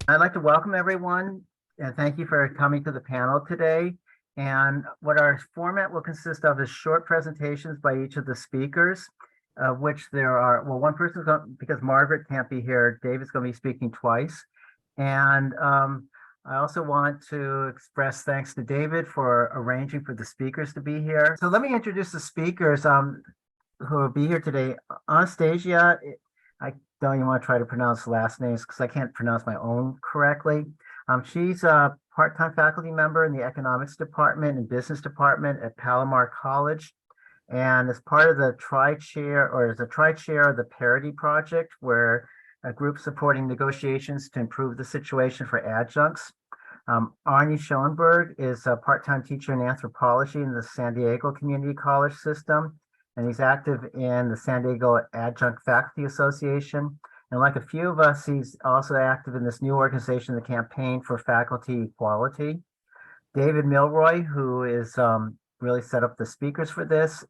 I'd like to welcome everyone and thank you for coming to the panel today. And what our format will consist of is short presentations by each of the speakers, of which there are, well, one person's going, because Margaret can't be here, David's going to be speaking twice. And I also want to express thanks to David for arranging for the speakers to be here. So let me introduce the speakers who will be here today. Anastasia, I don't even want to try to pronounce last names because I can't pronounce my own correctly. She's a part-time faculty member in the economics department and business department at Palomar College. And as part of the tri-chair, or as a tri-chair of the Parity Project, where a group supporting negotiations to improve the situation for adjuncts. Arnie Schoenberg is a part-time teacher in anthropology in the San Diego Community College system, and he's active in the San Diego Adjunct Faculty Association. And like a few of us, he's also active in this new organization, the Campaign for Faculty Equality. David Milroy, who is really set up the speakers for this,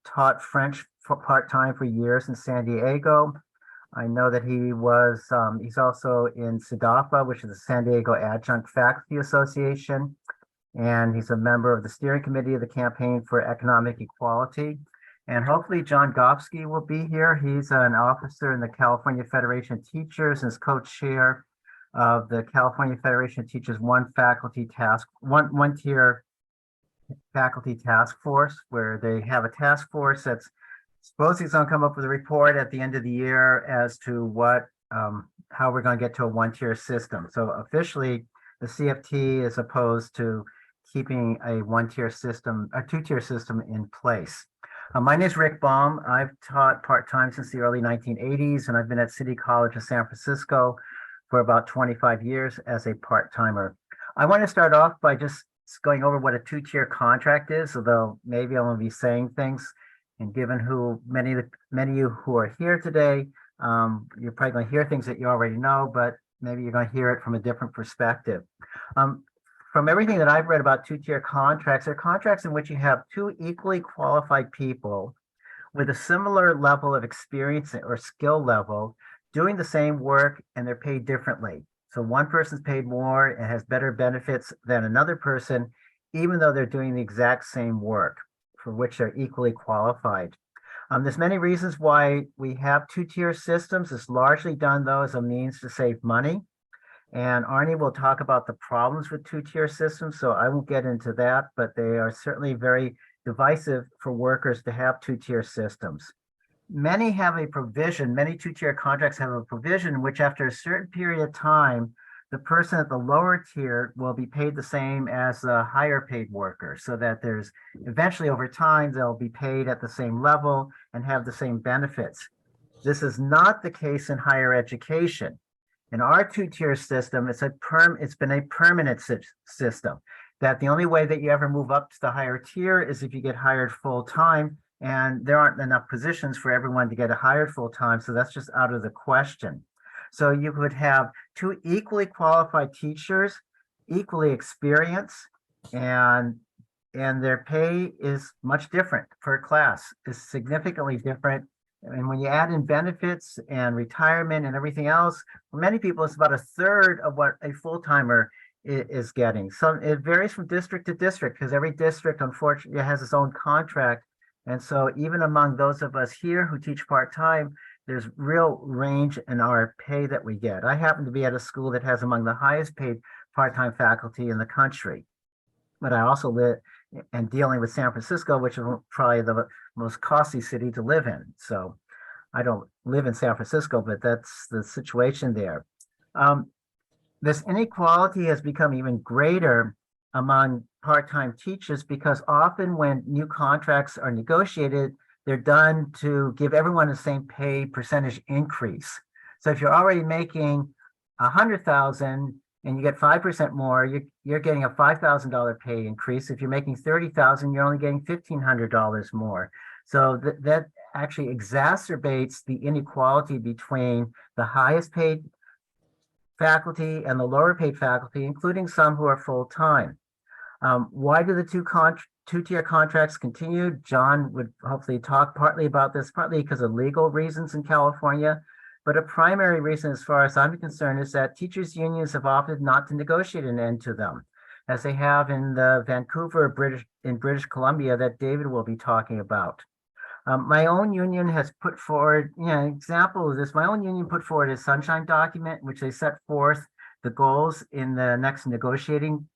taught French for part-time for years in San Diego. I know that he was, he's also in SADAFA, which is the San Diego Adjunct Faculty Association, and he's a member of the steering committee of the Campaign for Economic Equality. And hopefully John Gofsky will be here. He's an officer in the California Federation of Teachers and is co-chair of the California Federation of Teachers one tier faculty task force, where they have a task force that's supposedly going to come up with a report at the end of the year as to what how we're going to get to a one-tier system. So officially, the CFT is opposed to keeping a one-tier system, a two-tier system in place. My name is Rick Baum. I've taught part-time since the early 1980s, and I've been at City College of San Francisco for about 25 years as a part-timer. I want to start off by just going over what a two-tier contract is, although maybe I won't be saying things. And given who many of you who are here today, you're probably going to hear things that you already know, but maybe you're going to hear it from a different perspective. From everything that I've read about two-tier contracts, they're contracts in which you have two equally qualified people with a similar level of experience or skill level doing the same work, and they're paid differently. So one person's paid more and has better benefits than another person, even though they're doing the exact same work for which they're equally qualified. There's many reasons why we have two-tier systems. It's largely done, though, as a means to save money. And Arnie will talk about the problems with two-tier systems, so I won't get into that, but they are certainly very divisive for workers to have two-tier systems. Many have a provision, many two-tier contracts have a provision in which after a certain period of time, the person at the lower tier will be paid the same as the higher paid worker, so that there's eventually over time, they'll be paid at the same level and have the same benefits. This is not the case in higher education. In our two-tier system, it's been a permanent system, that the only way that you ever move up to the higher tier is if you get hired full-time, and there aren't enough positions for everyone to get hired full-time, so that's just out of the question. So you would have two equally qualified teachers, equally experienced, and their pay is much different per class, is significantly different. And when you add in benefits and retirement and everything else, for many people, it's about a third of what a full-timer is getting. So it varies from district to district because every district, unfortunately, has its own contract. And so even among those of us here who teach part-time, there's real range in our pay that we get. I happen to be at a school that has among the highest paid part-time faculty in the country. But I also live and dealing with San Francisco, which is probably the most costly city to live in. So I don't live in San Francisco, but that's the situation there. This inequality has become even greater among part-time teachers because often when new contracts are negotiated, they're done to give everyone the same pay percentage increase. So if you're already making 100,000 and you get 5% more, you're getting a $5,000 pay increase. If you're making 30,000, you're only getting $1,500 more. So that actually exacerbates the inequality between the highest paid faculty and the lower paid faculty, including some who are full-time. Why do the two-tier contracts continue? John would hopefully talk partly about this, partly because of legal reasons in California. But a primary reason, as far as I'm concerned, is that teachers' unions have opted not to negotiate an end to them, as they have in the British Columbia that David will be talking about. My own union has put forward, an example of this. My own union put forward a sunshine document, which they set forth the goals in the next negotiating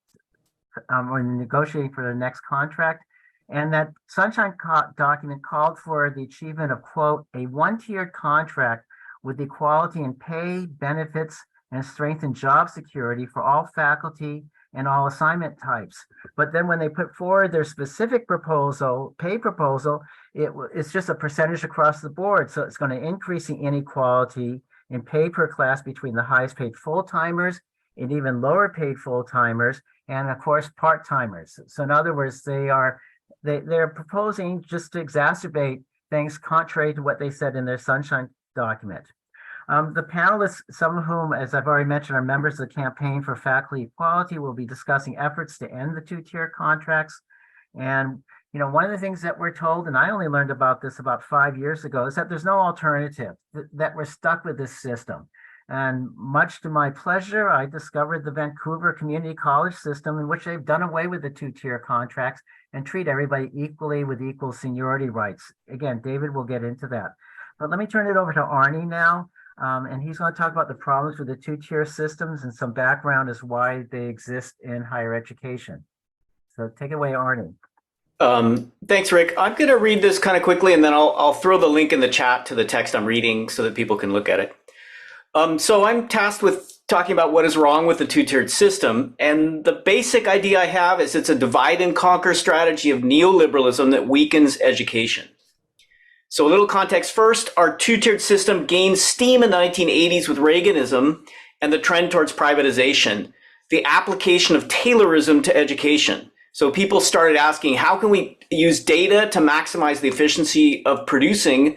or negotiating for the next contract. And that sunshine document called for the achievement of, quote, a one-tiered contract with equality in pay, benefits, and strengthened job security for all faculty and all assignment types. But then when they put forward their specific pay proposal, it's just a percentage across the board. So it's going to increase the inequality in pay per class between the highest paid full-timers and even lower paid full-timers, and of course, part-timers. So in other words, they're proposing just to exacerbate things contrary to what they said in their sunshine document. The panelists, some of whom, as I've already mentioned, are members of the Campaign for Faculty Equality, will be discussing efforts to end the two-tier contracts. And, one of the things that we're told, and I only learned about this about 5 years ago, is that there's no alternative, that we're stuck with this system. And much to my pleasure, I discovered the Vancouver Community College system, in which they've done away with the two-tier contracts and treat everybody equally with equal seniority rights. Again, David will get into that. But let me turn it over to Arnie now. And he's going to talk about the problems with the two-tier systems and some background as why they exist in higher education. So take it away, Arnie. Thanks, Rick. I'm going to read this kind of quickly, and then I'll throw the link in the chat to the text I'm reading so that people can look at it. So I'm tasked with talking about what is wrong with the two-tiered system. And the basic idea I have is it's a divide and conquer strategy of neoliberalism that weakens education. So a little context first, our two-tiered system gained steam in the 1980s with Reaganism and the trend towards privatization, the application of Taylorism to education. So people started asking, how can we use data to maximize the efficiency of producing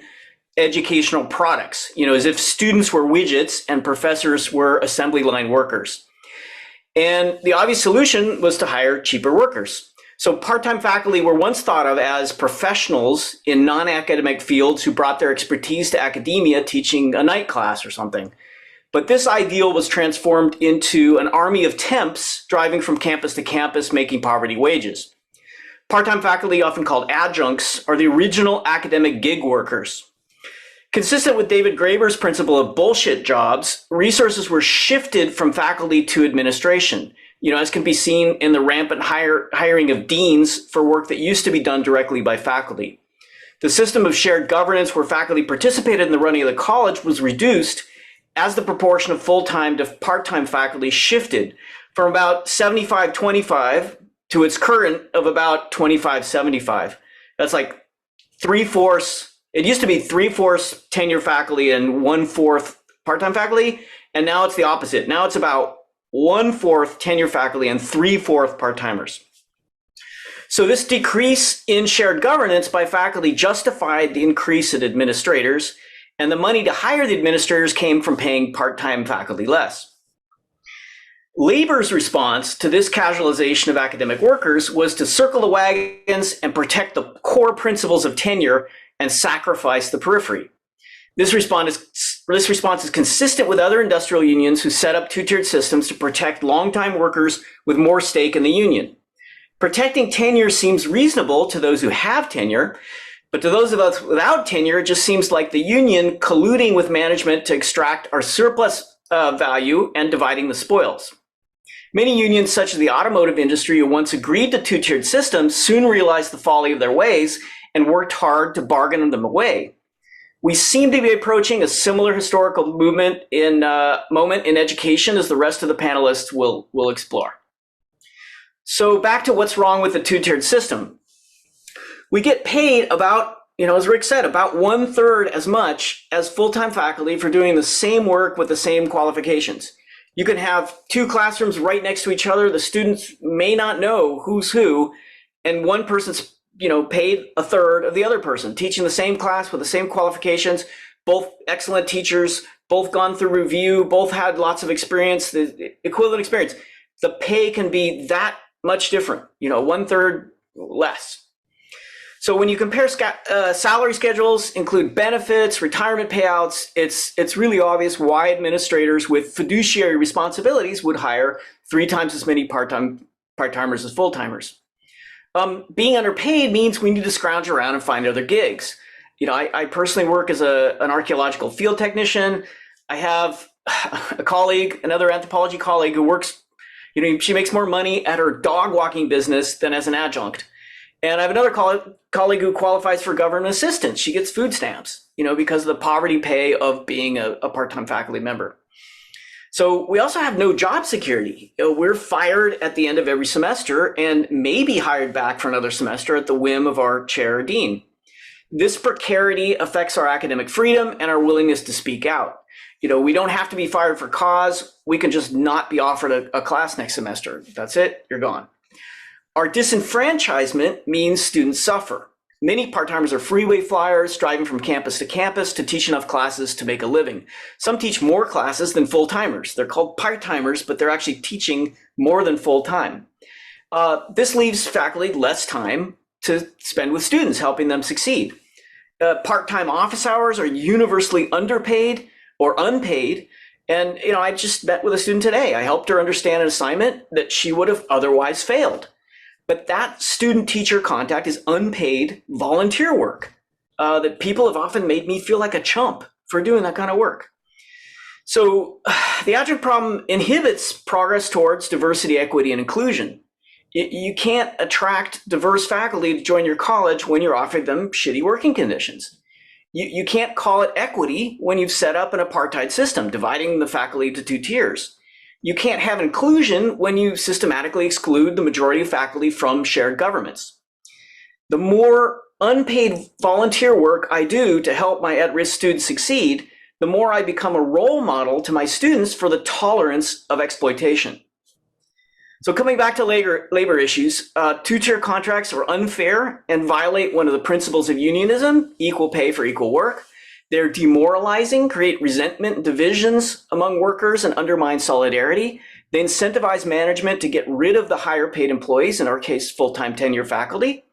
educational products? As if students were widgets and professors were assembly line workers. And the obvious solution was to hire cheaper workers. So part-time faculty were once thought of as professionals in non-academic fields who brought their expertise to academia teaching a night class or something. But this ideal was transformed into an army of temps driving from campus to campus making poverty wages. Part-time faculty, often called adjuncts, are the original academic gig workers. Consistent with David Graeber's principle of bullshit jobs, resources were shifted from faculty to administration, as can be seen in the rampant hiring of deans for work that used to be done directly by faculty. The system of shared governance where faculty participated in the running of the college was reduced as the proportion of full-time to part-time faculty shifted from about 75-25 to its current of about 25-75. That's like 3/4. It used to be 3/4 tenure faculty and 1/4 part-time faculty, and now it's the opposite. Now it's about 1/4 tenure faculty and 3/4 part-timers. So this decrease in shared governance by faculty justified the increase in administrators, and the money to hire the administrators came from paying part-time faculty less. Labor's response to this casualization of academic workers was to circle the wagons and protect the core principles of tenure and sacrifice the periphery. This response is consistent with other industrial unions who set up two-tiered systems to protect long-time workers with more stake in the union. Protecting tenure seems reasonable to those who have tenure, but to those of us without tenure, it just seems like the union colluding with management to extract our surplus value and dividing the spoils. Many unions, such as the automotive industry, who once agreed to two-tiered systems, soon realized the folly of their ways and worked hard to bargain them away. We seem to be approaching a similar historical moment in education, as the rest of the panelists will explore. So back to what's wrong with the two-tiered system. We get paid about, as Rick said, about 1/3 as much as full-time faculty for doing the same work with the same qualifications. You can have two classrooms right next to each other. The students may not know who's who, and one person's paid 1/3 of the other person, teaching the same class with the same qualifications, both excellent teachers, both gone through review, both had lots of experience, the equivalent experience. The pay can be that much different, 1/3 less. So when you compare salary schedules, include benefits, retirement payouts, it's really obvious why administrators with fiduciary responsibilities would hire 3 times as many part-timers as full-timers. Being underpaid means we need to scrounge around and find other gigs. I personally work as an archaeological field technician. I have a colleague, another anthropology colleague who works, she makes more money at her dog walking business than as an adjunct. And I have another colleague who qualifies for government assistance. She gets food stamps, because of the poverty pay of being a part-time faculty member. So we also have no job security. We're fired at the end of every semester and maybe hired back for another semester at the whim of our chair or dean. This precarity affects our academic freedom and our willingness to speak out. We don't have to be fired for cause. We can just not be offered a class next semester. That's it, you're gone. Our disenfranchisement means students suffer. Many part-timers are freeway flyers, driving from campus to campus to teach enough classes to make a living. Some teach more classes than full-timers. They're called part-timers, but they're actually teaching more than full-time. This leaves faculty less time to spend with students, helping them succeed. Part-time office hours are universally underpaid or unpaid. And I just met with a student today. I helped her understand an assignment that she would have otherwise failed. But that student-teacher contact is unpaid volunteer work that people have often made me feel like a chump for doing that kind of work. So the adjunct problem inhibits progress towards diversity, equity, and inclusion. You can't attract diverse faculty to join your college when you're offering them shitty working conditions. You can't call it equity when you've set up an apartheid system, dividing the faculty into 2 tiers. You can't have inclusion when you systematically exclude the majority of faculty from shared governments. The more unpaid volunteer work I do to help my at-risk students succeed, the more I become a role model to my students for the tolerance of exploitation. So coming back to labor issues, 2-tier contracts are unfair and violate one of the principles of unionism, equal pay for equal work. They're demoralizing, create resentment and divisions among workers, and undermine solidarity. They incentivize management to get rid of the higher paid employees, in our case, full-time tenure faculty.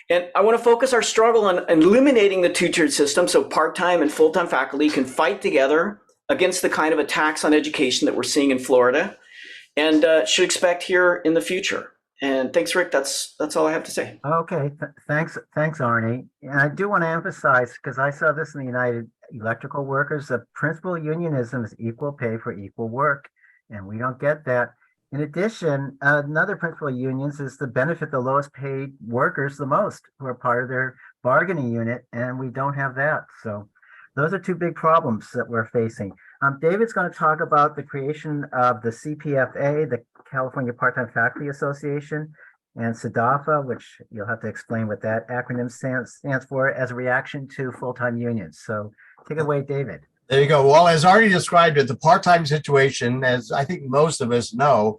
And I want to focus our struggle on eliminating the 2-tiered system so part-time and full-time faculty can fight together against the kind of attacks on education that we're seeing in Florida and should expect here in the future. And thanks, Rick. That's all I have to say. Okay, thanks, Arnie. And I do want to emphasize, because I saw this in the United Electrical Workers, the principle of unionism is equal pay for equal work, and we don't get that. In addition, another principle of unions is to benefit the lowest paid workers the most, who are part of their bargaining unit, and we don't have that. So those are 2 big problems that we're facing. David's going to talk about the creation of the CPFA, the California Part-Time Faculty Association, and SADAFA, which you'll have to explain what that acronym stands for, as a reaction to full-time unions. So take it away, David. There you go. Well, as already described it, the part-time situation, as I think most of us know,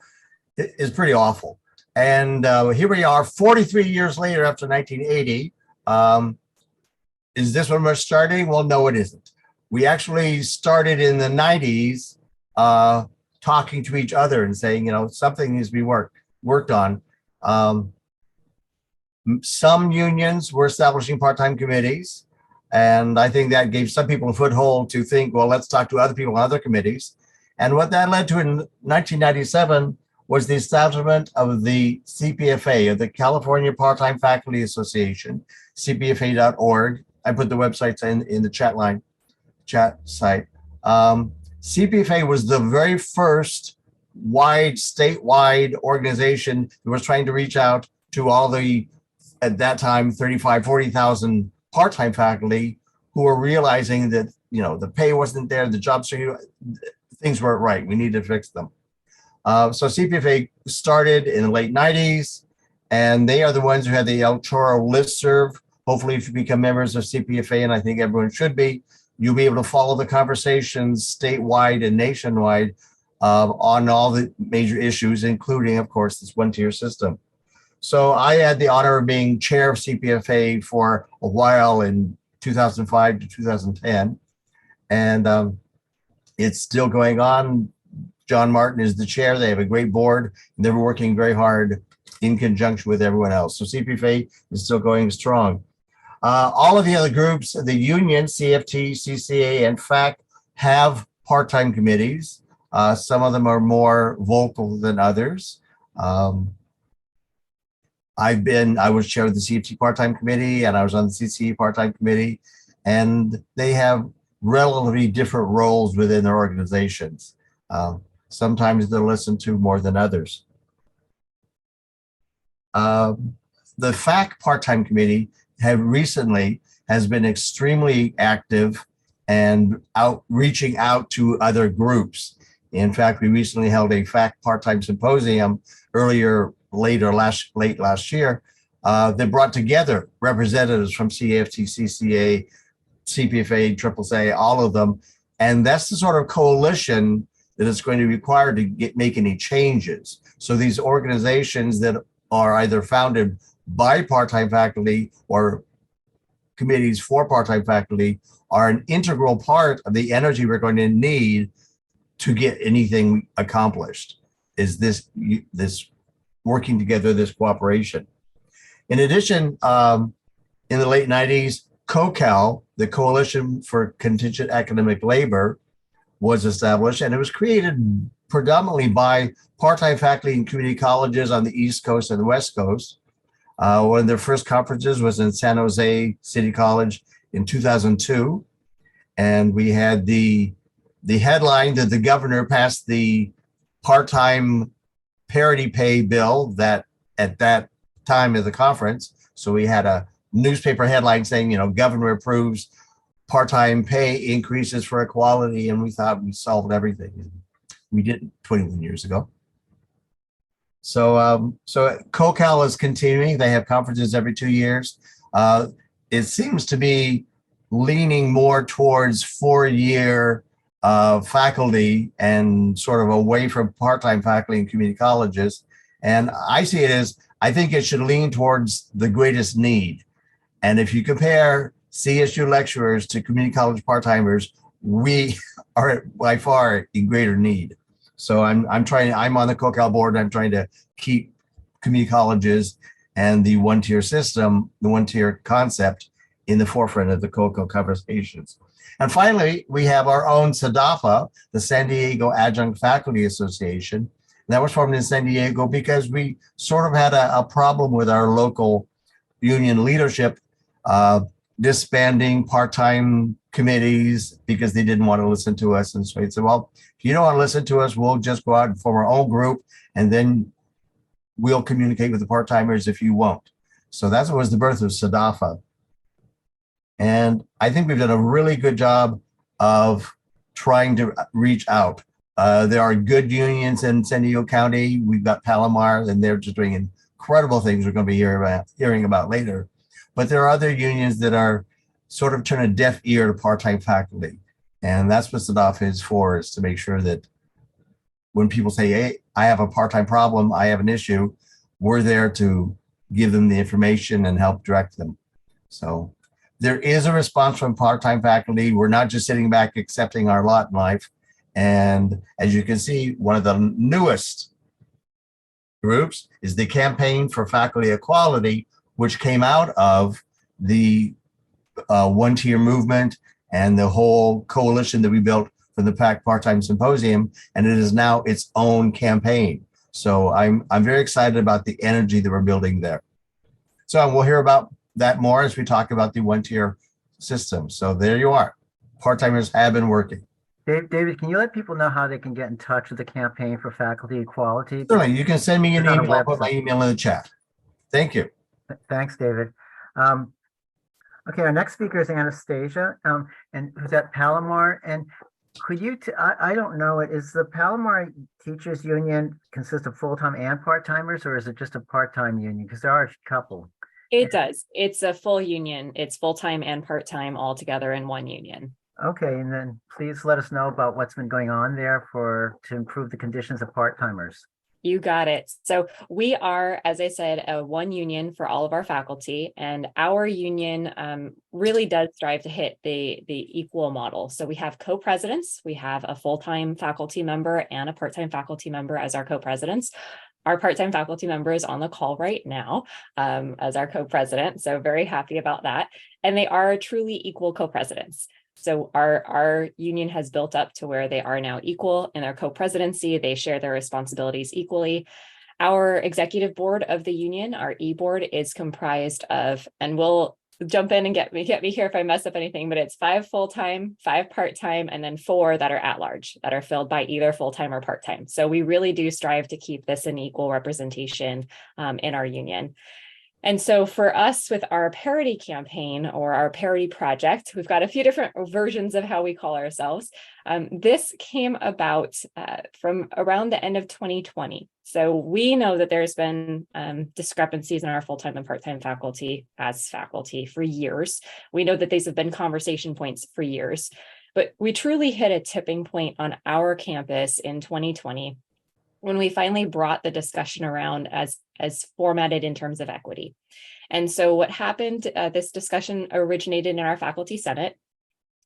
is pretty awful. And here we are 43 years later after 1980. Is this when we're starting? Well, no, it isn't. We actually started in the 90s talking to each other and saying, something needs to be worked on. Some unions were establishing part-time committees. And I think that gave some people a foothold to think, well, let's talk to other people on other committees. And what that led to in 1997 was the establishment of the CPFA, of the California Part-Time Faculty Association, cpfa.org. I put the websites in the chat site. CPFA was the very first statewide organization that was trying to reach out to all the, at that time, 35, 40,000 part-time faculty who were realizing that, the pay wasn't there, the job security, things weren't right. We needed to fix them. So CPFA started in the late 90s, and they are the ones who had the electoral listserv. Hopefully, if you become members of CPFA, and I think everyone should be, you'll be able to follow the conversations statewide and nationwide on all the major issues, including, of course, this 1-tier system. So I had the honor of being chair of CPFA for a while in 2005 to 2010, and it's still going on. John Martin is the chair. They have a great board, and they're working very hard in conjunction with everyone else. So CPFA is still going strong. All of the other groups, the union, CFT, CCA, and FAC have part-time committees. Some of them are more vocal than others. I was chair of the CFT part-time committee, and I was on the CCA part-time committee, and they have relatively different roles within their organizations. Sometimes they're listened to more than others. The FAC part-time committee has been extremely active and reaching out to other groups. In fact, we recently held a FAC part-time symposium late last year that brought together representatives from CFT, CCA, CPFA, AAA, all of them. And that's the sort of coalition that is going to be required to make any changes. So these organizations that are either founded by part-time faculty or committees for part-time faculty are an integral part of the energy we're going to need to get anything accomplished, is this working together, this cooperation. In addition, in the late 90s, CoCal, the Coalition for Contingent Academic Labor, was established, and it was created predominantly by part-time faculty in community colleges on the East Coast and the West Coast. One of their first conferences was in San Jose City College in 2002. And we had the headline that the governor passed the part-time parity pay bill that at that time of the conference. So we had a newspaper headline saying, governor approves part-time pay increases for equality. And we thought we solved everything. We didn't 21 years ago. So CoCal is continuing. They have conferences every 2 years. It seems to be leaning more towards 4-year faculty and sort of away from part-time faculty in community colleges. And I see it as, I think it should lean towards the greatest need. And if you compare CSU lecturers to community college part-timers, we are by far in greater need. So I'm on the CoCal board, and I'm trying to keep community colleges and the one-tier system, the one-tier concept in the forefront of the CoCal conversations. And finally, we have our own SADAFA, the San Diego Adjunct Faculty Association. That was formed in San Diego because we sort of had a problem with our local union leadership disbanding part-time committees because they didn't want to listen to us. And so he said, well, if you don't want to listen to us, we'll just go out and form our own group, and then we'll communicate with the part-timers if you won't. So that was the birth of SADAFA. And I think we've done a really good job of trying to reach out. There are good unions in San Diego County. We've got Palomar, and they're just doing incredible things we're going to be hearing about later. But there are other unions that are sort of turn a deaf ear to part-time faculty. And that's what SADAFA is for, is to make sure that when people say, hey, I have a part-time problem, I have an issue, we're there to give them the information and help direct them. So there is a response from part-time faculty. We're not just sitting back accepting our lot in life. And as you can see, one of the newest groups is the Campaign for Faculty Equality, which came out of the one-tier movement and the whole coalition that we built for the PAC Part-Time Symposium, and it is now its own campaign. So I'm very excited about the energy that we're building there. So we'll hear about that more as we talk about the one-tier system. So there you are. Part-timers have been working. David, can you let people know how they can get in touch with the Campaign for Faculty Equality? Certainly, you can send me an It's on a email. I'll put my website. email in the chat. Thank you. Thanks, David. Okay, our next speaker is Anastasia, and who's at Palomar. And could you, I don't know, is the Palomar Teachers Union consist of full-time and part-timers, or is it just a part-time union? Because there are a couple. It does. It's a full union. It's full-time and part-time all together in one union. Okay, and then please let us know about what's been going on there to improve the conditions of part-timers. You got it. So we are, as I said, a one union for all of our faculty, and our union really does strive to hit the equal model. So we have co-presidents. We have a full-time faculty member and a part-time faculty member as our co-presidents. our part-time faculty member is on the call right now as our co-president. So very happy about that. And they are truly equal co-presidents. So our union has built up to where they are now equal in their co-presidency. They share their responsibilities equally. Our executive board of the union, our e-board, is comprised of, and we'll jump in and get me here if I mess up anything, but it's 5 full-time, 5 part-time, and then 4 that are at large, that are filled by either full-time or part-time. So we really do strive to keep this an equal representation in our union. And so for us with our parity campaign or our parity project, we've got a few different versions of how we call ourselves. This came about from around the end of 2020. So we know that there's been discrepancies in our full-time and part-time faculty as faculty for years. We know that these have been conversation points for years, but we truly hit a tipping point on our campus in 2020 when we finally brought the discussion around as formatted in terms of equity. And so what happened, this discussion originated in our faculty senate.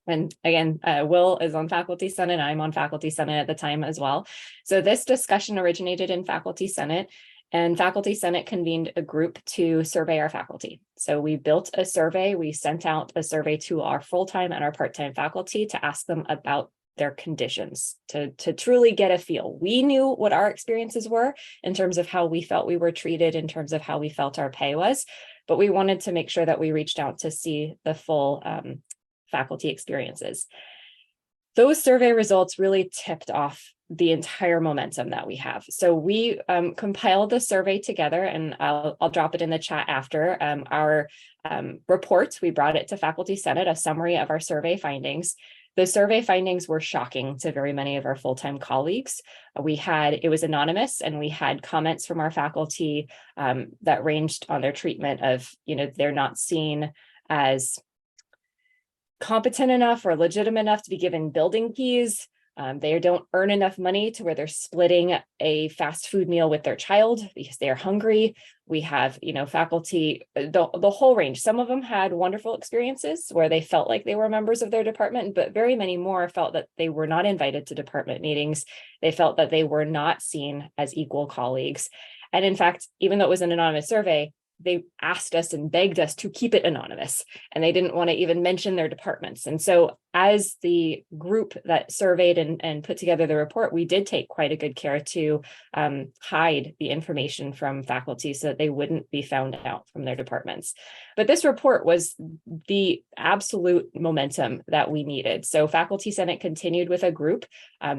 And again, Will is on faculty senate, I'm on faculty senate at the time as well. So this discussion originated in faculty senate, and faculty senate convened a group to survey our faculty. So we built a survey, we sent out a survey to our full-time and our part-time faculty to ask them about their conditions, to truly get a feel. We knew what our experiences were in terms of how we felt we were treated, in terms of how we felt our pay was, but we wanted to make sure that we reached out to see the full faculty experiences. Those survey results really tipped off the entire momentum that we have. So we compiled the survey together, and I'll drop it in the chat after our report. We brought it to Faculty Senate, a summary of our survey findings. The survey findings were shocking to very many of our full-time colleagues. It was anonymous, and we had comments from our faculty that ranged on their treatment of, they're not seen as competent enough or legitimate enough to be given building keys. They don't earn enough money to where they're splitting a fast food meal with their child because they're hungry. We have, faculty, the whole range. Some of them had wonderful experiences where they felt like they were members of their department, but very many more felt that they were not invited to department meetings. They felt that they were not seen as equal colleagues. And in fact, even though it was an anonymous survey, they asked us and begged us to keep it anonymous, and they didn't want to even mention their departments. And so as the group that surveyed and put together the report, we did take quite a good care to hide the information from faculty so that they wouldn't be found out from their departments. But this report was the absolute momentum that we needed. So Faculty Senate continued with a group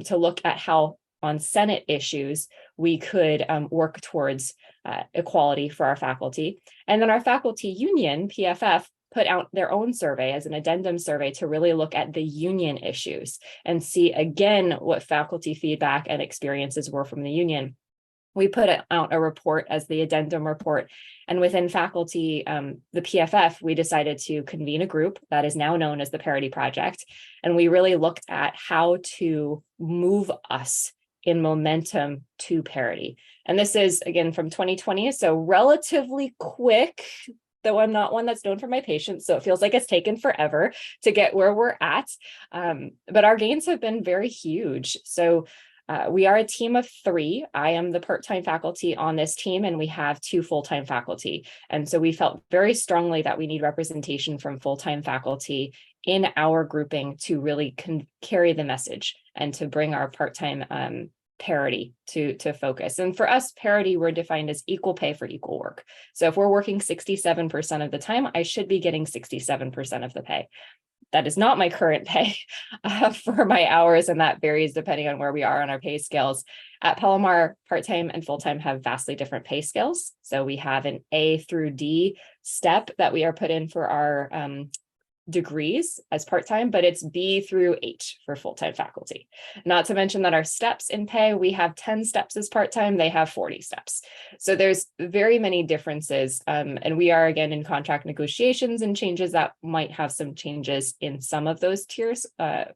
to look at how on Senate issues we could work towards equality for our faculty. And then our faculty union, PFF, put out their own survey as an addendum survey to really look at the union issues and see again what faculty feedback and experiences were from the union. We put out a report as the addendum report, and within faculty, the PFF, we decided to convene a group that is now known as the Parity Project. And we really looked at how to move us in momentum to parity. And this is, again, from 2020, so relatively quick, though I'm not one that's known for my patience, so it feels like it's taken forever to get where we're at. But our gains have been very huge. So we are a team of 3. I am the part-time faculty on this team, and we have 2 full-time faculty. And so we felt very strongly that we need representation from full-time faculty in our grouping to really carry the message and to bring our part-time parity to focus. And for us, parity, we're defined as equal pay for equal work. So if we're working 67% of the time, I should be getting 67% of the pay. That is not my current pay for my hours, and that varies depending on where we are on our pay scales. At Palomar, part-time and full-time have vastly different pay scales. So we have an A through D step that we are put in for our degrees as part-time, but it's B through H for full-time faculty. Not to mention that our steps in pay, we have 10 steps as part-time, they have 40 steps. So there's very many differences. And we are again in contract negotiations and changes that might have some changes in some of those tiers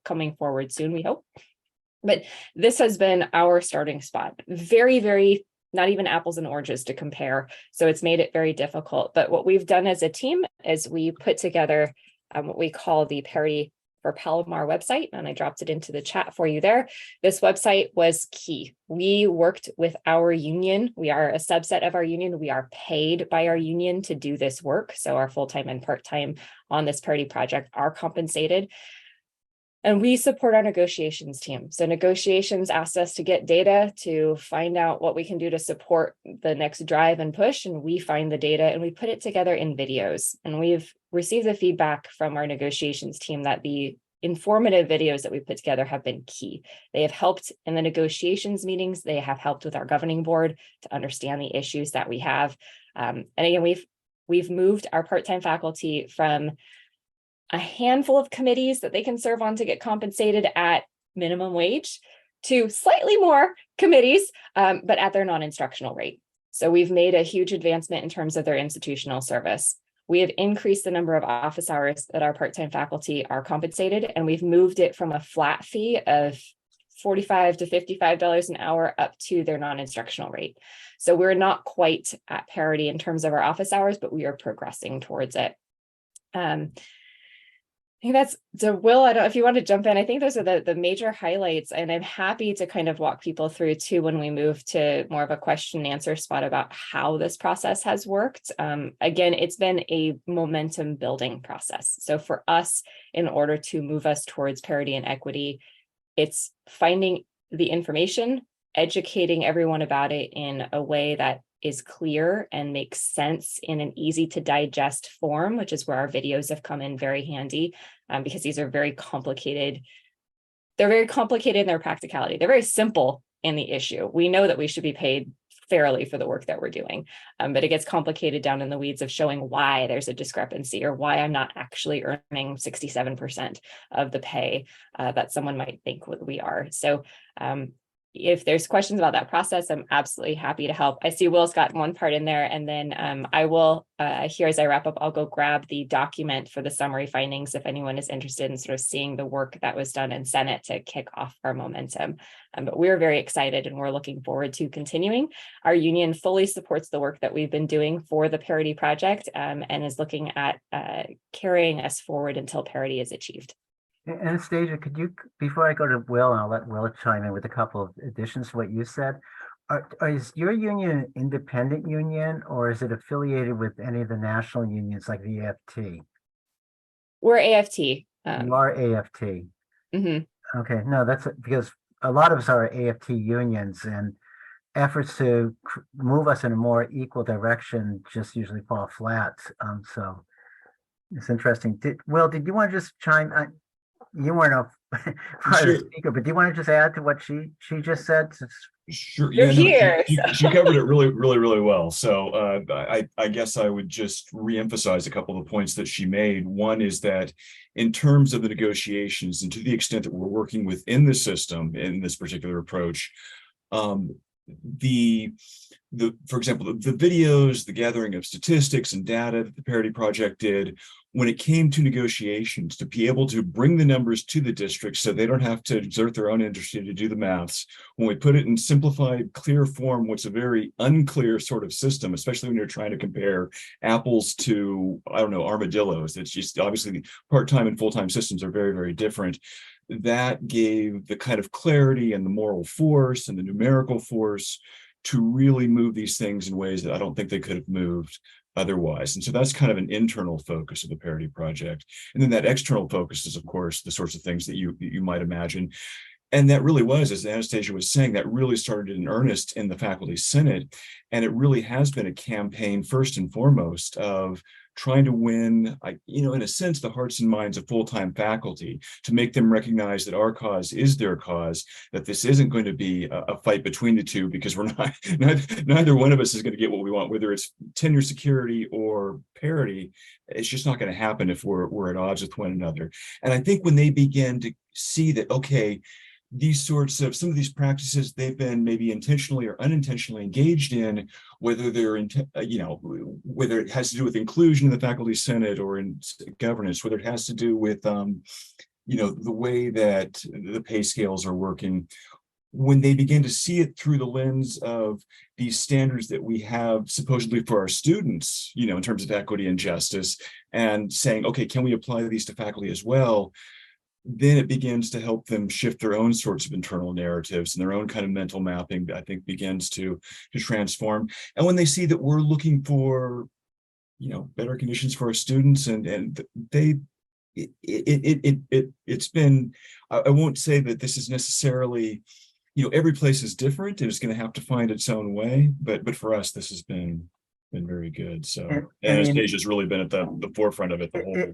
coming forward soon, we hope. But this has been our starting spot. Very, very not even apples and oranges to compare. So it's made it very difficult. But what we've done as a team is we put together what we call the Parity for Palomar website, and I dropped it into the chat for you there. This website was key. We worked with our union. We are a subset of our union. We are paid by our union to do this work. So our full-time and part-time on this Parity Project are compensated. And we support our negotiations team. So negotiations asked us to get data to find out what we can do to support the next drive and push. And we find the data and we put it together in videos. And we've received the feedback from our negotiations team that the informative videos that we put together have been key. They have helped in the negotiations meetings. They have helped with our governing board to understand the issues that we have. And again, we've moved our part-time faculty from a handful of committees that they can serve on to get compensated at minimum wage to slightly more committees, but at their non-instructional rate. So we've made a huge advancement in terms of their institutional service. We have increased the number of office hours that our part-time faculty are compensated, and we've moved it from a flat fee of $45 to $55 an hour up to their non-instructional rate. So we're not quite at parity in terms of our office hours, but we are progressing towards it. I think that's, so Will, I don't know if you want to jump in. I think those are the major highlights, and I'm happy to kind of walk people through too when we move to more of a question and answer spot about how this process has worked. Again, it's been a momentum building process. So for us, in order to move us towards parity and equity, it's finding the information, educating everyone about it in a way that is clear and makes sense in an easy to digest form, which is where our videos have come in very handy, because these are very complicated. They're very complicated in their practicality. They're very simple in the issue. We know that we should be paid fairly for the work that we're doing, but it gets complicated down in the weeds of showing why there's a discrepancy or why I'm not actually earning 67% of the pay that someone might think we are. So if there's questions about that process, I'm absolutely happy to help. I see Will's got one part in there, and then I will, here as I wrap up, I'll go grab the document for the summary findings if anyone is interested in sort of seeing the work that was done in Senate to kick off our momentum. But we're very excited and we're looking forward to continuing. Our union fully supports the work that we've been doing for the Parity Project and is looking at carrying us forward until parity is achieved. Anastasia, could you, before I go to Will, and I'll let Will chime in with a couple of additions to what you said, is your union an independent union, or is it affiliated with any of the national unions like the AFT? We're AFT. You are AFT. Mm-hmm. Okay, no, that's because a lot of us are AFT unions, and efforts to move us in a more equal direction just usually fall flat. So it's interesting. Will, did you want to just chime? You weren't a part of the speaker, but do you want to just add to what she just said? Sure. You're here. She covered it really well. So I guess I would just reemphasize a couple of points that she made. One is that in terms of the negotiations, and to the extent that we're working within the system in this particular approach, for example, the videos, the gathering of statistics and data that the Parity Project did, when it came to negotiations, to be able to bring the numbers to the districts so they don't have to exert their own industry to do the maths, when we put it in simplified, clear form, what's a very unclear sort of system, especially when you're trying to compare apples to, I don't know, armadillos. It's just obviously part-time and full-time systems are very different. That gave the kind of clarity and the moral force and the numerical force to really move these things in ways that I don't think they could have moved otherwise. And so that's kind of an internal focus of the Parity Project. And then that external focus is, of course, the sorts of things that you might imagine. And that really was, as Anastasia was saying, that really started in earnest in the Faculty Senate. And it really has been a campaign, first and foremost, of trying to win, in a sense, the hearts and minds of full-time faculty, to make them recognize that our cause is their cause, that this isn't going to be a fight between the two, because we're neither one of us is going to get what we want, whether it's tenure security or parity. It's just not going to happen if we're at odds with one another. And I think when they begin to see that, okay, these sorts of, some of these practices they've been maybe intentionally or unintentionally engaged in, whether they're whether it has to do with inclusion in the Faculty Senate or in governance, whether it has to do with the way that the pay scales are working, when they begin to see it through the lens of these standards that we have supposedly for our students, in terms of equity and justice, and saying, okay, can we apply these to faculty as well? then it begins to help them shift their own sorts of internal narratives, and their own kind of mental mapping, I think, begins to transform. And when they see that we're looking for, better conditions for our students, and it's been, I won't say that this is necessarily, every place is different and it's going to have to find its own way, but for us, this has been very good. So Anastasia's really been at the forefront of it the whole time.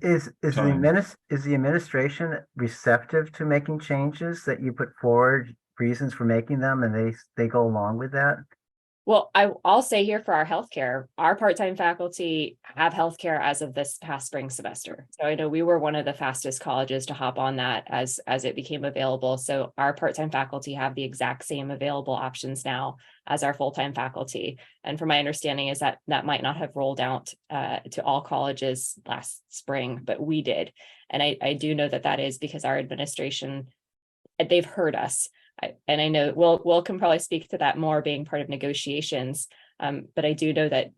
Is the administration receptive to making changes that you put forward, reasons for making them, and they go along with that? Well, I'll say here for our healthcare, our part-time faculty have healthcare as of this past spring semester. So I know we were one of the fastest colleges to hop on that as it became available. So our part-time faculty have the exact same available options now as our full-time faculty. And from my understanding is that might not have rolled out to all colleges last spring, but we did. And I do know that is because our administration, they've heard us. And I know Will can probably speak to that more, being part of negotiations. But I do know that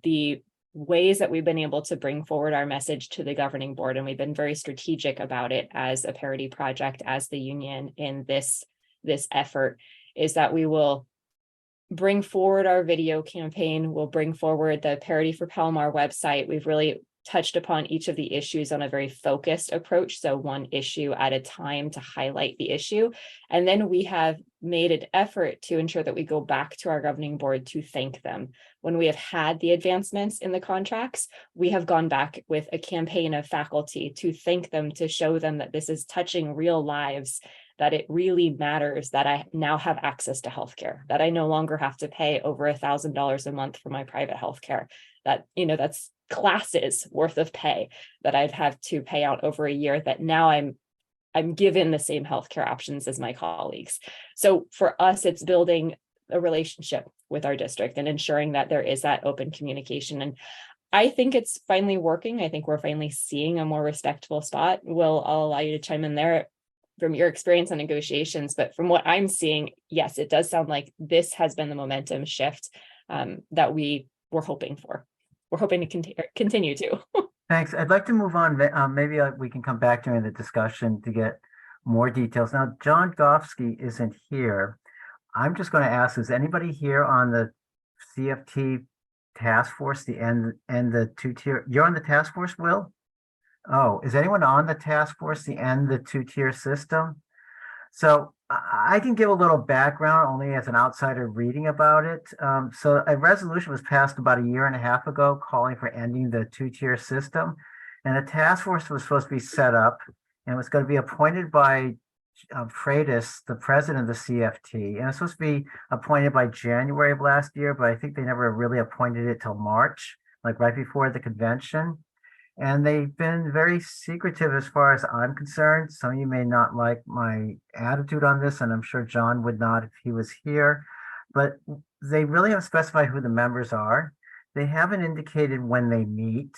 the ways that we've been able to bring forward our message to the governing board, and we've been very strategic about it as a Parity Project, as the union in this effort, is that we will bring forward our video campaign. We'll bring forward the Parity for Palomar website. We've really touched upon each of the issues on a very focused approach. So one issue at a time to highlight the issue. And then we have made an effort to ensure that we go back to our governing board to thank them. When we have had the advancements in the contracts, we have gone back with a campaign of faculty to thank them, to show them that this is touching real lives, that it really matters that I now have access to healthcare, that I no longer have to pay over $1,000 a month for my private healthcare. That, that's classes worth of pay that I'd have to pay out over a year, that now I'm given the same healthcare options as my colleagues. So for us, it's building a relationship with our district and ensuring that there is that open communication. And I think it's finally working. I think we're finally seeing a more respectful spot. Will, I'll allow you to chime in there from your experience on negotiations, but from what I'm seeing, yes, it does sound like this has been the momentum shift that we were hoping for. We're hoping to continue to. Thanks. I'd like to move on. Maybe we can come back during the discussion to get more details. Now, John Gofsky isn't here. I'm just going to ask, is anybody here on the CFT Task Force, and the two-tier? You're on the task force, Will? Oh, is anyone on the task force, the two-tier system? So I can give a little background only as an outsider reading about it. So a resolution was passed about a year and a half ago calling for ending the two-tier system. And a task force was supposed to be set up and was going to be appointed by Freitas, the president of the CFT. And it was supposed to be appointed by January of last year, but I think they never really appointed it till March, like right before the convention. And they've been very secretive as far as I'm concerned. Some of you may not like my attitude on this, and I'm sure John would not if he was here, but they really haven't specified who the members are. They haven't indicated when they meet.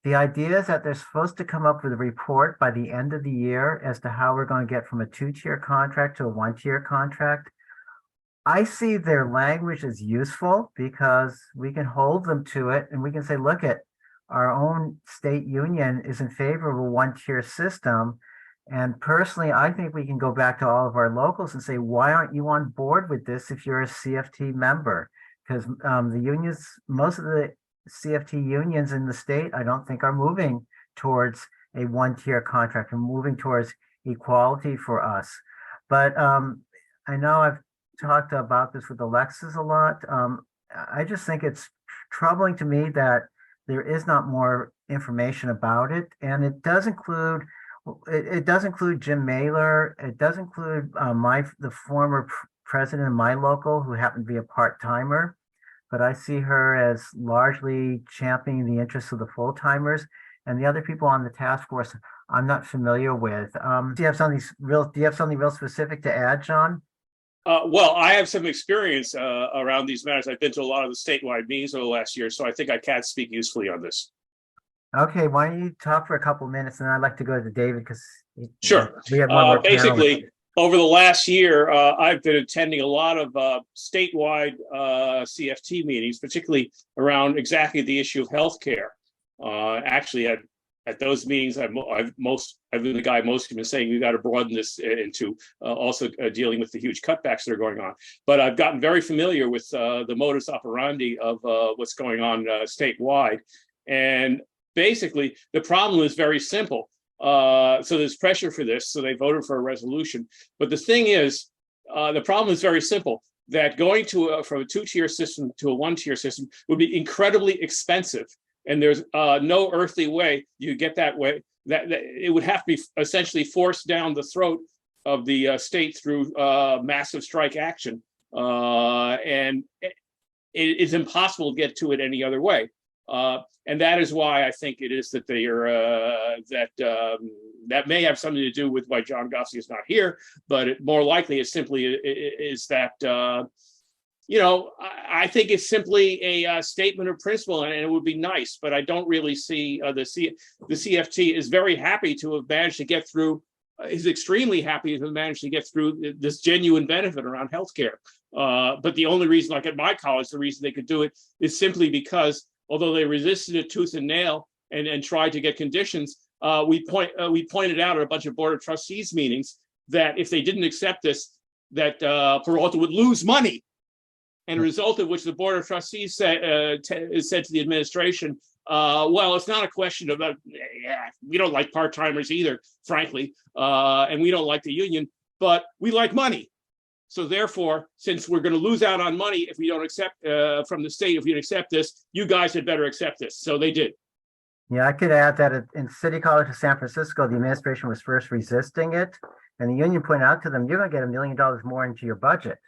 The idea is that they're supposed to come up with a report by the end of the year as to how we're going to get from a two-tier contract to a one-tier contract. I see their language as useful because we can hold them to it and we can say, look, our own state union is in favor of a one-tier system. And personally, I think we can go back to all of our locals and say, why aren't you on board with this if you're a CFT member? Because the unions, most of the CFT unions in the state, I don't think are moving towards a one-tier contract and moving towards equality for us. But I know I've talked about this with Alexis a lot. I just think it's troubling to me that there is not more information about it, and it does include Jim Mailer. It does include the former president of my local, who happened to be a part-timer, but I see her as largely championing the interests of the full-timers, and the other people on the task force I'm not familiar with. Do you have something real specific to add, John? Well, I have some experience around these matters. I've been to a lot of the statewide meetings over the last year, so I think I can speak usefully on this. Okay, why don't you talk for a couple of minutes, and then I'd like to go to David because Sure. We have one basically, over the last year, I've been attending a lot of statewide CFT meetings, particularly around exactly the issue of healthcare. Actually, had At those meetings, I've been the guy most have been saying you got to broaden this into also dealing with the huge cutbacks that are going on. But I've gotten very familiar with the modus operandi of what's going on statewide, and basically the problem is very simple. So there's pressure for this, so they voted for a resolution. But the thing is, the problem is very simple. That going to from a two-tier system to a one-tier system would be incredibly expensive. And there's no earthly way you get that way. That it would have to be essentially forced down the throat of the state through massive strike action, and it's impossible to get to it any other way. And that is why I think it is that they are that may have something to do with why John Gossey is not here, but more likely it simply is that. I think it's simply a statement of principle, and it would be nice, but I don't really see the CFT is very happy to have managed to get through, is extremely happy to have managed to get through this genuine benefit around healthcare. But the only reason, like at my college, the reason they could do it is simply because although they resisted it tooth and nail and tried to get conditions, we pointed out at a bunch of Board of Trustees meetings that if they didn't accept this, that Peralta would lose money. And a result of which the Board of Trustees said to the administration, well, it's not a question of, we don't like part-timers either, frankly, and we don't like the union, but we like money. So therefore, since we're going to lose out on money if we don't accept from the state, if we don't accept this, you guys had better accept this. So they did. Yeah, I could add that in City College of San Francisco, the administration was first resisting it, and the union pointed out to them, you're going to get $1 million more into your budget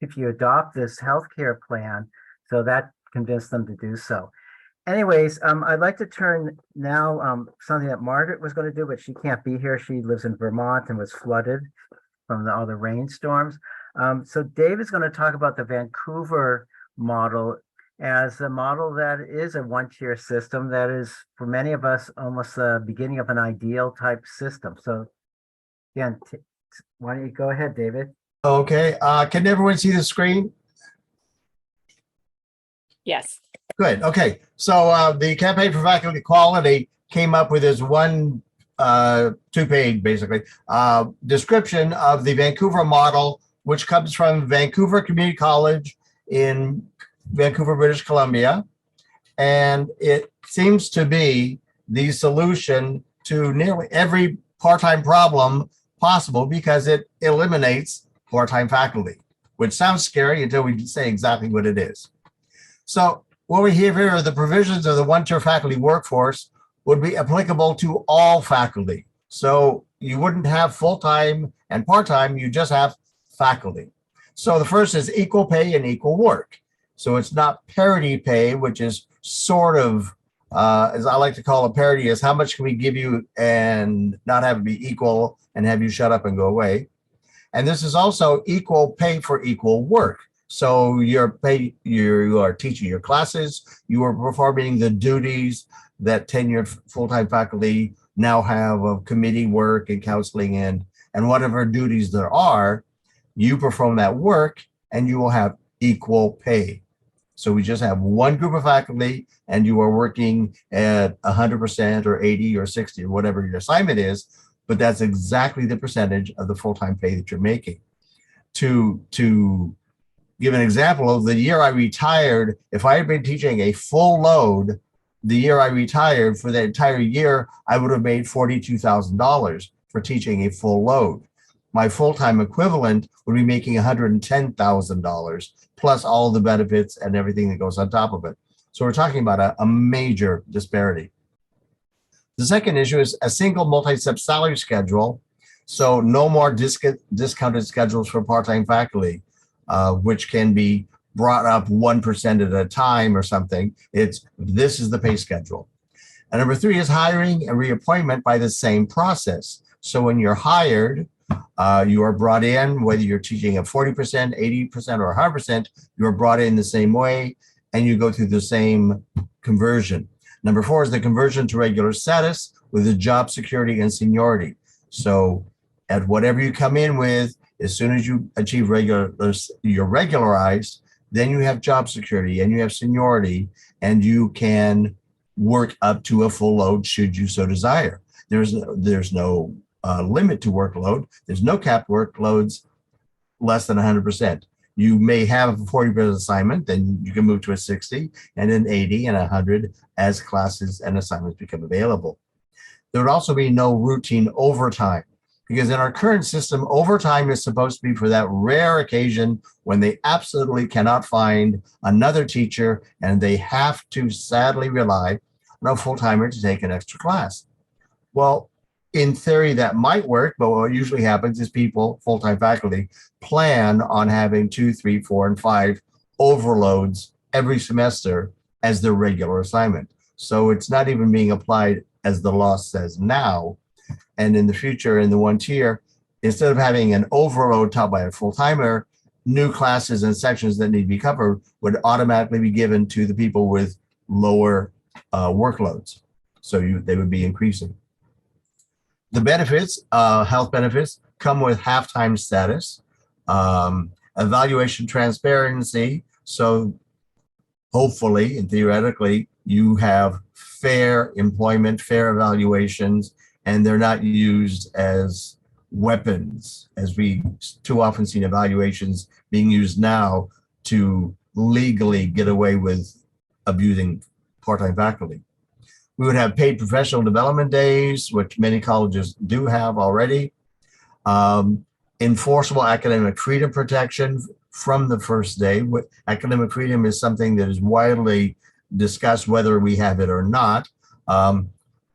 if you adopt this healthcare plan. So that convinced them to do so. Anyways, I'd like to turn now something that Margaret was going to do, but she can't be here. She lives in Vermont and was flooded from all the rainstorms. So Dave is going to talk about the Vancouver model as a model that is a one-tier system that is, for many of us, almost the beginning of an ideal type system. So again, why don't you go ahead, David? Okay, can everyone see the screen? Yes. Good, okay. So the Campaign for Faculty Equality came up with this one two-page, basically, description of the Vancouver model, which comes from Vancouver Community College in Vancouver, British Columbia. And it seems to be the solution to nearly every part-time problem possible because it eliminates part-time faculty, which sounds scary until we say exactly what it is. So what we have here are the provisions of the one-tier faculty workforce would be applicable to all faculty. So you wouldn't have full-time and part-time, you just have faculty. So the first is equal pay and equal work. So it's not parity pay, which is sort of, as I like to call it, parity is how much can we give you and not have it be equal and have you shut up and go away. And this is also equal pay for equal work. So you are teaching your classes, you are performing the duties that tenured full-time faculty now have of committee work and counseling and whatever duties there are, you perform that work and you will have equal pay. So we just have one group of faculty and you are working at 100% or 80 or 60 or whatever your assignment is, but that's exactly the percentage of the full-time pay that you're making. To give an example of the year I retired, if I had been teaching a full load, the year I retired for the entire year, I would have made $42,000 for teaching a full load. My full-time equivalent would be making $110,000 plus all the benefits and everything that goes on top of it. So we're talking about a major disparity. The second issue is a single multi-step salary schedule. So no more discounted schedules for part-time faculty, which can be brought up 1% at a time or something. This is the pay schedule. And number three is hiring and reappointment by the same process. So when you're hired, you are brought in, whether you're teaching at 40%, 80%, or 100%, you are brought in the same way, and you go through the same conversion. Number four is the conversion to regular status with the job security and seniority. So at whatever you come in with, as soon as you achieve you're regularized, then you have job security and you have seniority, and you can work up to a full load should you so desire. There's no limit to workload. There's no capped workloads less than 100%. You may have a 40% assignment, then you can move to a 60, and then 80 and 100 as classes and assignments become available. There would also be no routine overtime, because in our current system, overtime is supposed to be for that rare occasion when they absolutely cannot find another teacher and they have to sadly rely on a full-timer to take an extra class. Well, in theory, that might work, but what usually happens is people, full-time faculty, plan on having 2, 3, 4, and 5 overloads every semester as their regular assignment. So it's not even being applied as the law says now. And in the future, in the one tier, instead of having an overload taught by a full-timer, new classes and sections that need to be covered would automatically be given to the people with lower workloads. So they would be increasing. The benefits, health benefits, come with half-time status, evaluation transparency. So hopefully and theoretically, you have fair employment, fair evaluations, and they're not used as weapons, as we too often see evaluations being used now to legally get away with abusing part-time faculty. We would have paid professional development days, which many colleges do have already. Enforceable academic freedom protection from the first day. Academic freedom is something that is widely discussed whether we have it or not.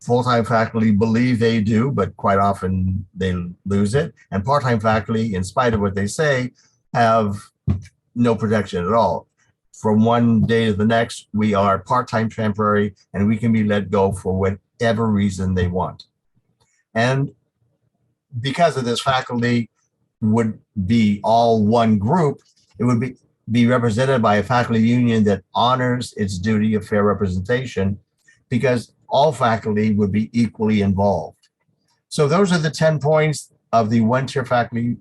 Full-time faculty believe they do, but quite often they lose it. And part-time faculty, in spite of what they say, have no protection at all. From one day to the next, we are part-time temporary, and we can be let go for whatever reason they want. And because of this, faculty would be all one group. It would be represented by a faculty union that honors its duty of fair representation, because all faculty would be equally involved. So those are the 10 points of the one-tier faculty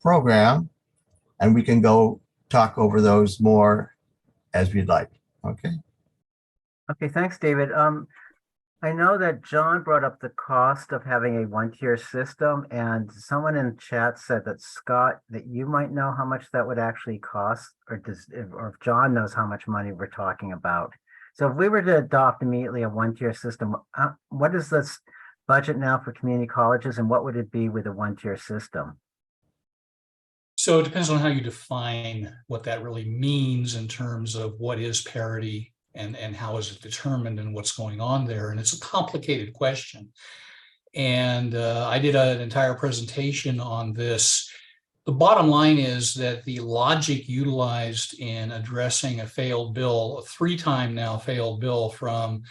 program. And we can go talk over those more as we'd like. Okay. Okay, thanks, David. I know that John brought up the cost of having a one-tier system, and someone in chat said that Scott, that you might know how much that would actually cost, or if John knows how much money we're talking about. So if we were to adopt immediately a one-tier system, what is this budget now for community colleges, and what would it be with a one-tier system? So it depends on how you define what that really means in terms of what is parity and how is it determined and what's going on there. And it's a complicated question. And I did an entire presentation on this. The bottom line is that the logic utilized in addressing a failed bill, a 3-time now failed bill from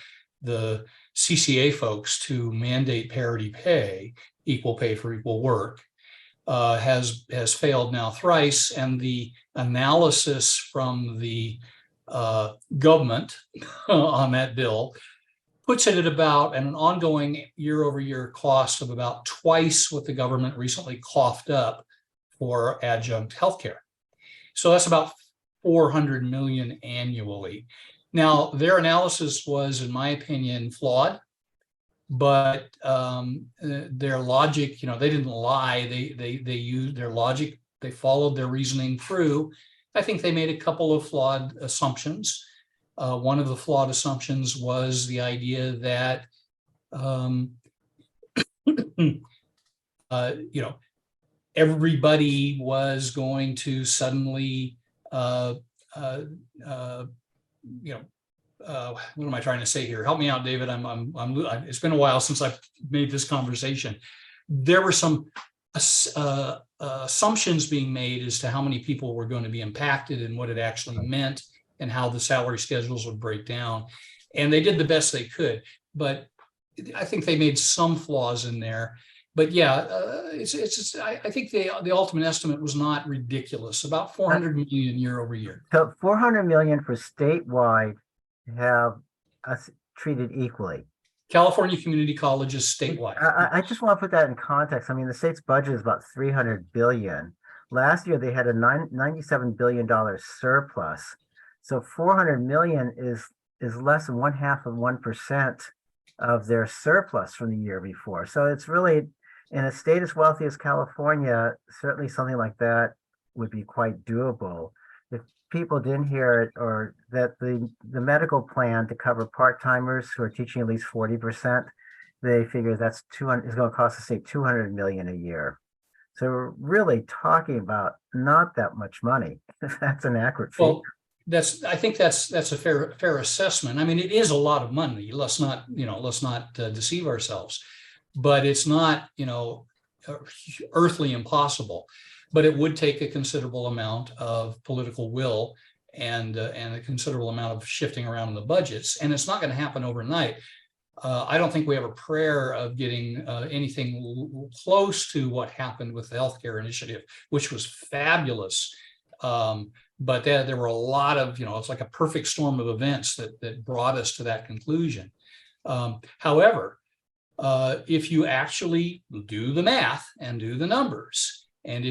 the CCA folks to mandate parity pay, equal pay for equal work, has failed now thrice, and the analysis from the government on that bill puts it at about an ongoing year-over-year cost of about twice what the government recently coughed up for adjunct healthcare. So that's about $400 million annually. Now, their analysis was, in my opinion, flawed. But their logic, they didn't lie. They used their logic. They followed their reasoning through. I think they made a couple of flawed assumptions. One of the flawed assumptions was the idea that, everybody was going to suddenly, what am I trying to say here? Help me out, David. It's been a while since I've made this conversation. There were some assumptions being made as to how many people were going to be impacted and what it actually meant and how the salary schedules would break down. And they did the best they could, but I think they made some flaws in there. But yeah, I think the ultimate estimate was not ridiculous, about 400 million year over year. So 400 million for statewide have us treated equally. California Community College is statewide. I just want to put that in context. I mean, the state's budget is about 300 billion. Last year, they had a $97 billion surplus. So 400 million is less than 0.5% of their surplus from the year before. So it's really, in a state as wealthy as California, certainly something like that would be quite doable. If people didn't hear it, or that the medical plan to cover part-timers who are teaching at least 40%, they figure that's 200 is going to cost the state 200 million a year. So we're really talking about not that much money. That's an accurate figure. Well, I think that's a fair assessment. I mean, it is a lot of money. Let's not deceive ourselves, but it's not, earthly impossible. But it would take a considerable amount of political will and a considerable amount of shifting around in the budgets, and it's not going to happen overnight. I don't think we have a prayer of getting anything close to what happened with the healthcare initiative, which was fabulous. But there were a lot of, it's like a perfect storm of events that brought us to that conclusion. However, if you actually do the math and do the numbers, and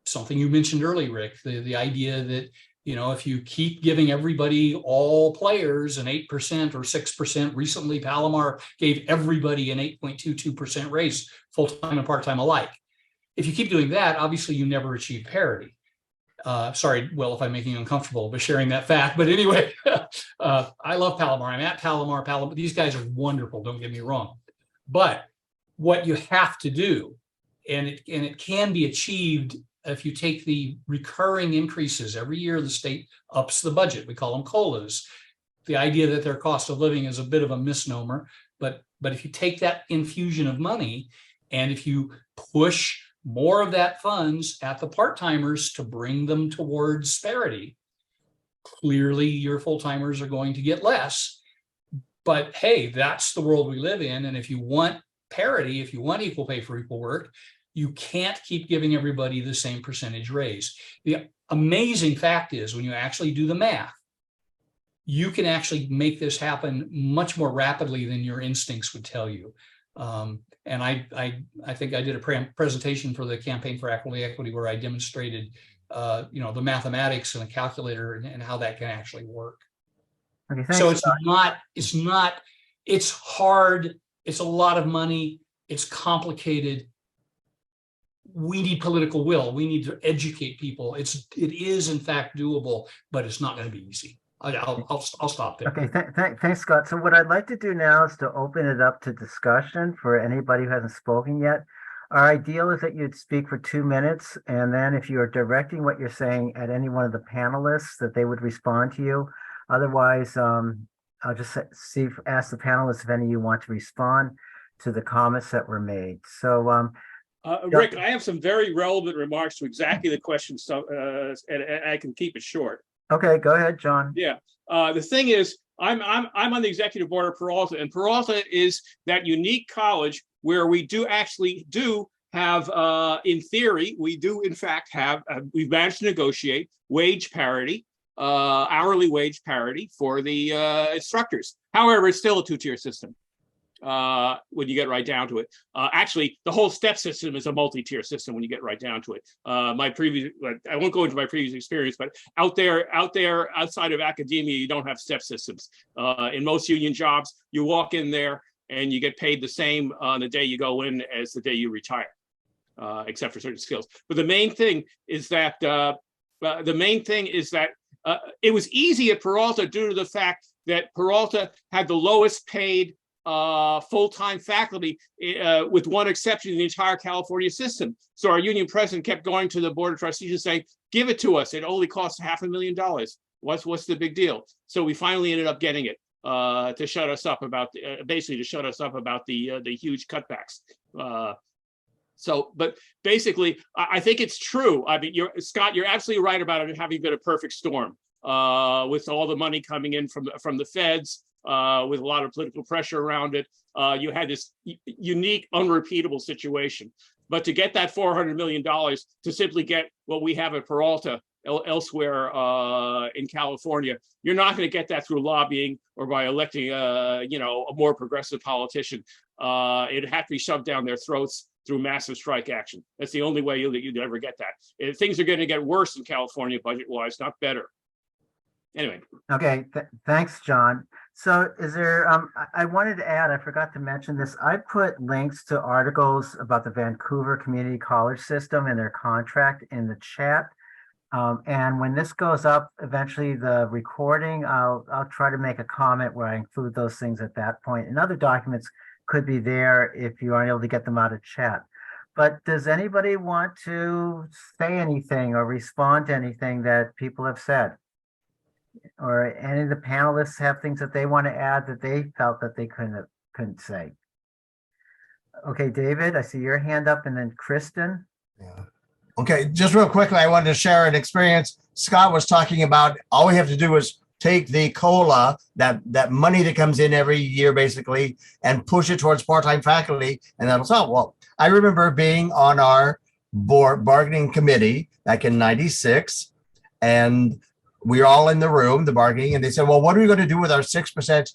something you mentioned earlier, Rick, the idea that, if you keep giving everybody, all players, an 8% or 6%, recently Palomar gave everybody an 8.22% raise, full-time and part-time alike. If you keep doing that, obviously you never achieve parity. Sorry, Will, if I'm making you uncomfortable by sharing that fact, but anyway, I love Palomar. I'm at Palomar. These guys are wonderful, don't get me wrong. But what you have to do, and it can be achieved if you take the recurring increases every year, the state ups the budget. We call them COLAs. The idea that their cost of living is a bit of a misnomer, but if you take that infusion of money and if you push more of that funds at the part-timers to bring them towards parity, clearly your full-timers are going to get less. But hey, that's the world we live in. And if you want parity, if you want equal pay for equal work, you can't keep giving everybody the same percentage raise. The amazing fact is, when you actually do the math, you can actually make this happen much more rapidly than your instincts would tell you. And I think I did a presentation for the Campaign for Equity where I demonstrated, the mathematics and a calculator and how that can actually work. Okay, thanks, so Scott. it's hard. It's a lot of money. It's complicated. We need political will. We need to educate people. It is in fact doable, but it's not going to be easy. I'll stop there. Okay, thanks, Scott. So what I'd like to do now is to open it up to discussion for anybody who hasn't spoken yet. Our ideal is that you'd speak for 2 minutes, and then if you are directing what you're saying at any one of the panelists, that they would respond to you. Otherwise, I'll just ask the panelists if any of you want to respond to the comments that were made. So, Rick, I have some very relevant remarks to exactly the question, and I can keep it short. Okay, go ahead, John. Yeah, the thing is, I'm on the executive board of Peralta, and Peralta is that unique college where we do have, in theory, we do in fact have, we've managed to negotiate wage parity, hourly wage parity for the instructors. However, it's still a two-tier system. When you get right down to it. Actually, the whole step system is a multi-tier system when you get right down to it. I won't go into my previous experience, but outside of academia, you don't have step systems. In most union jobs, you walk in there and you get paid the same on the day you go in as the day you retire, except for certain skills. But the main thing is that it was easy at Peralta due to the fact that Peralta had the lowest paid full-time faculty, with one exception in the entire California system. So our union president kept going to the board of trustees and saying, give it to us. It only costs $500,000. What's the big deal? So we finally ended up getting it to shut us up about basically to shut us up about the huge cutbacks. But basically, I think it's true. I mean, Scott, you're absolutely right about it having been a perfect storm with all the money coming in from the feds. With a lot of political pressure around it, you had this unique, unrepeatable situation. But to get that $400 million to simply get what we have at Peralta elsewhere in California, you're not going to get that through lobbying or by electing, a more progressive politician. It'd have to be shoved down their throats through massive strike action. That's the only way you'd ever get that. Things are going to get worse in California budget-wise, not better. Anyway, Okay, thanks, John. So is there, I wanted to add, I forgot to mention this. I put links to articles about the Vancouver Community College system and their contract in the chat. And when this goes up, eventually the recording, I'll try to make a comment where I include those things at that point. And other documents could be there if you aren't able to get them out of chat. But does anybody want to say anything or respond to anything that people have said? Or any of the panelists have things that they want to add that they felt that they couldn't say? Okay, David, I see your hand up, and then Kristen. Yeah. Okay, just real quickly, I wanted to share an experience. Scott was talking about all we have to do is take the COLA, that money that comes in every year, basically, and push it towards part-time faculty, and that'll solve. Well, I remember being on our board bargaining committee back in '96, and we were all in the room, the bargaining, and they said, well, what are we going to do with our 6%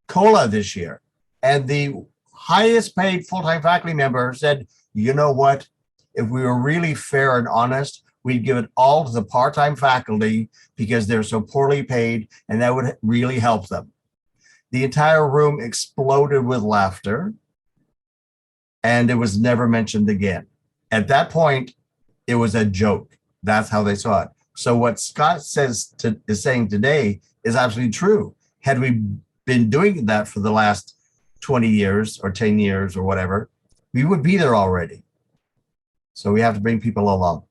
COLA this year? And the highest paid full-time faculty member said, you know what? If we were really fair and honest, we'd give it all to the part-time faculty because they're so poorly paid, and that would really help them. The entire room exploded with laughter, and it was never mentioned again. At that point, it was a joke. That's how they saw it. So what Scott is saying today is absolutely true. Had we been doing that for the last 20 years or 10 years or whatever, we would be there already. So we have to bring people along.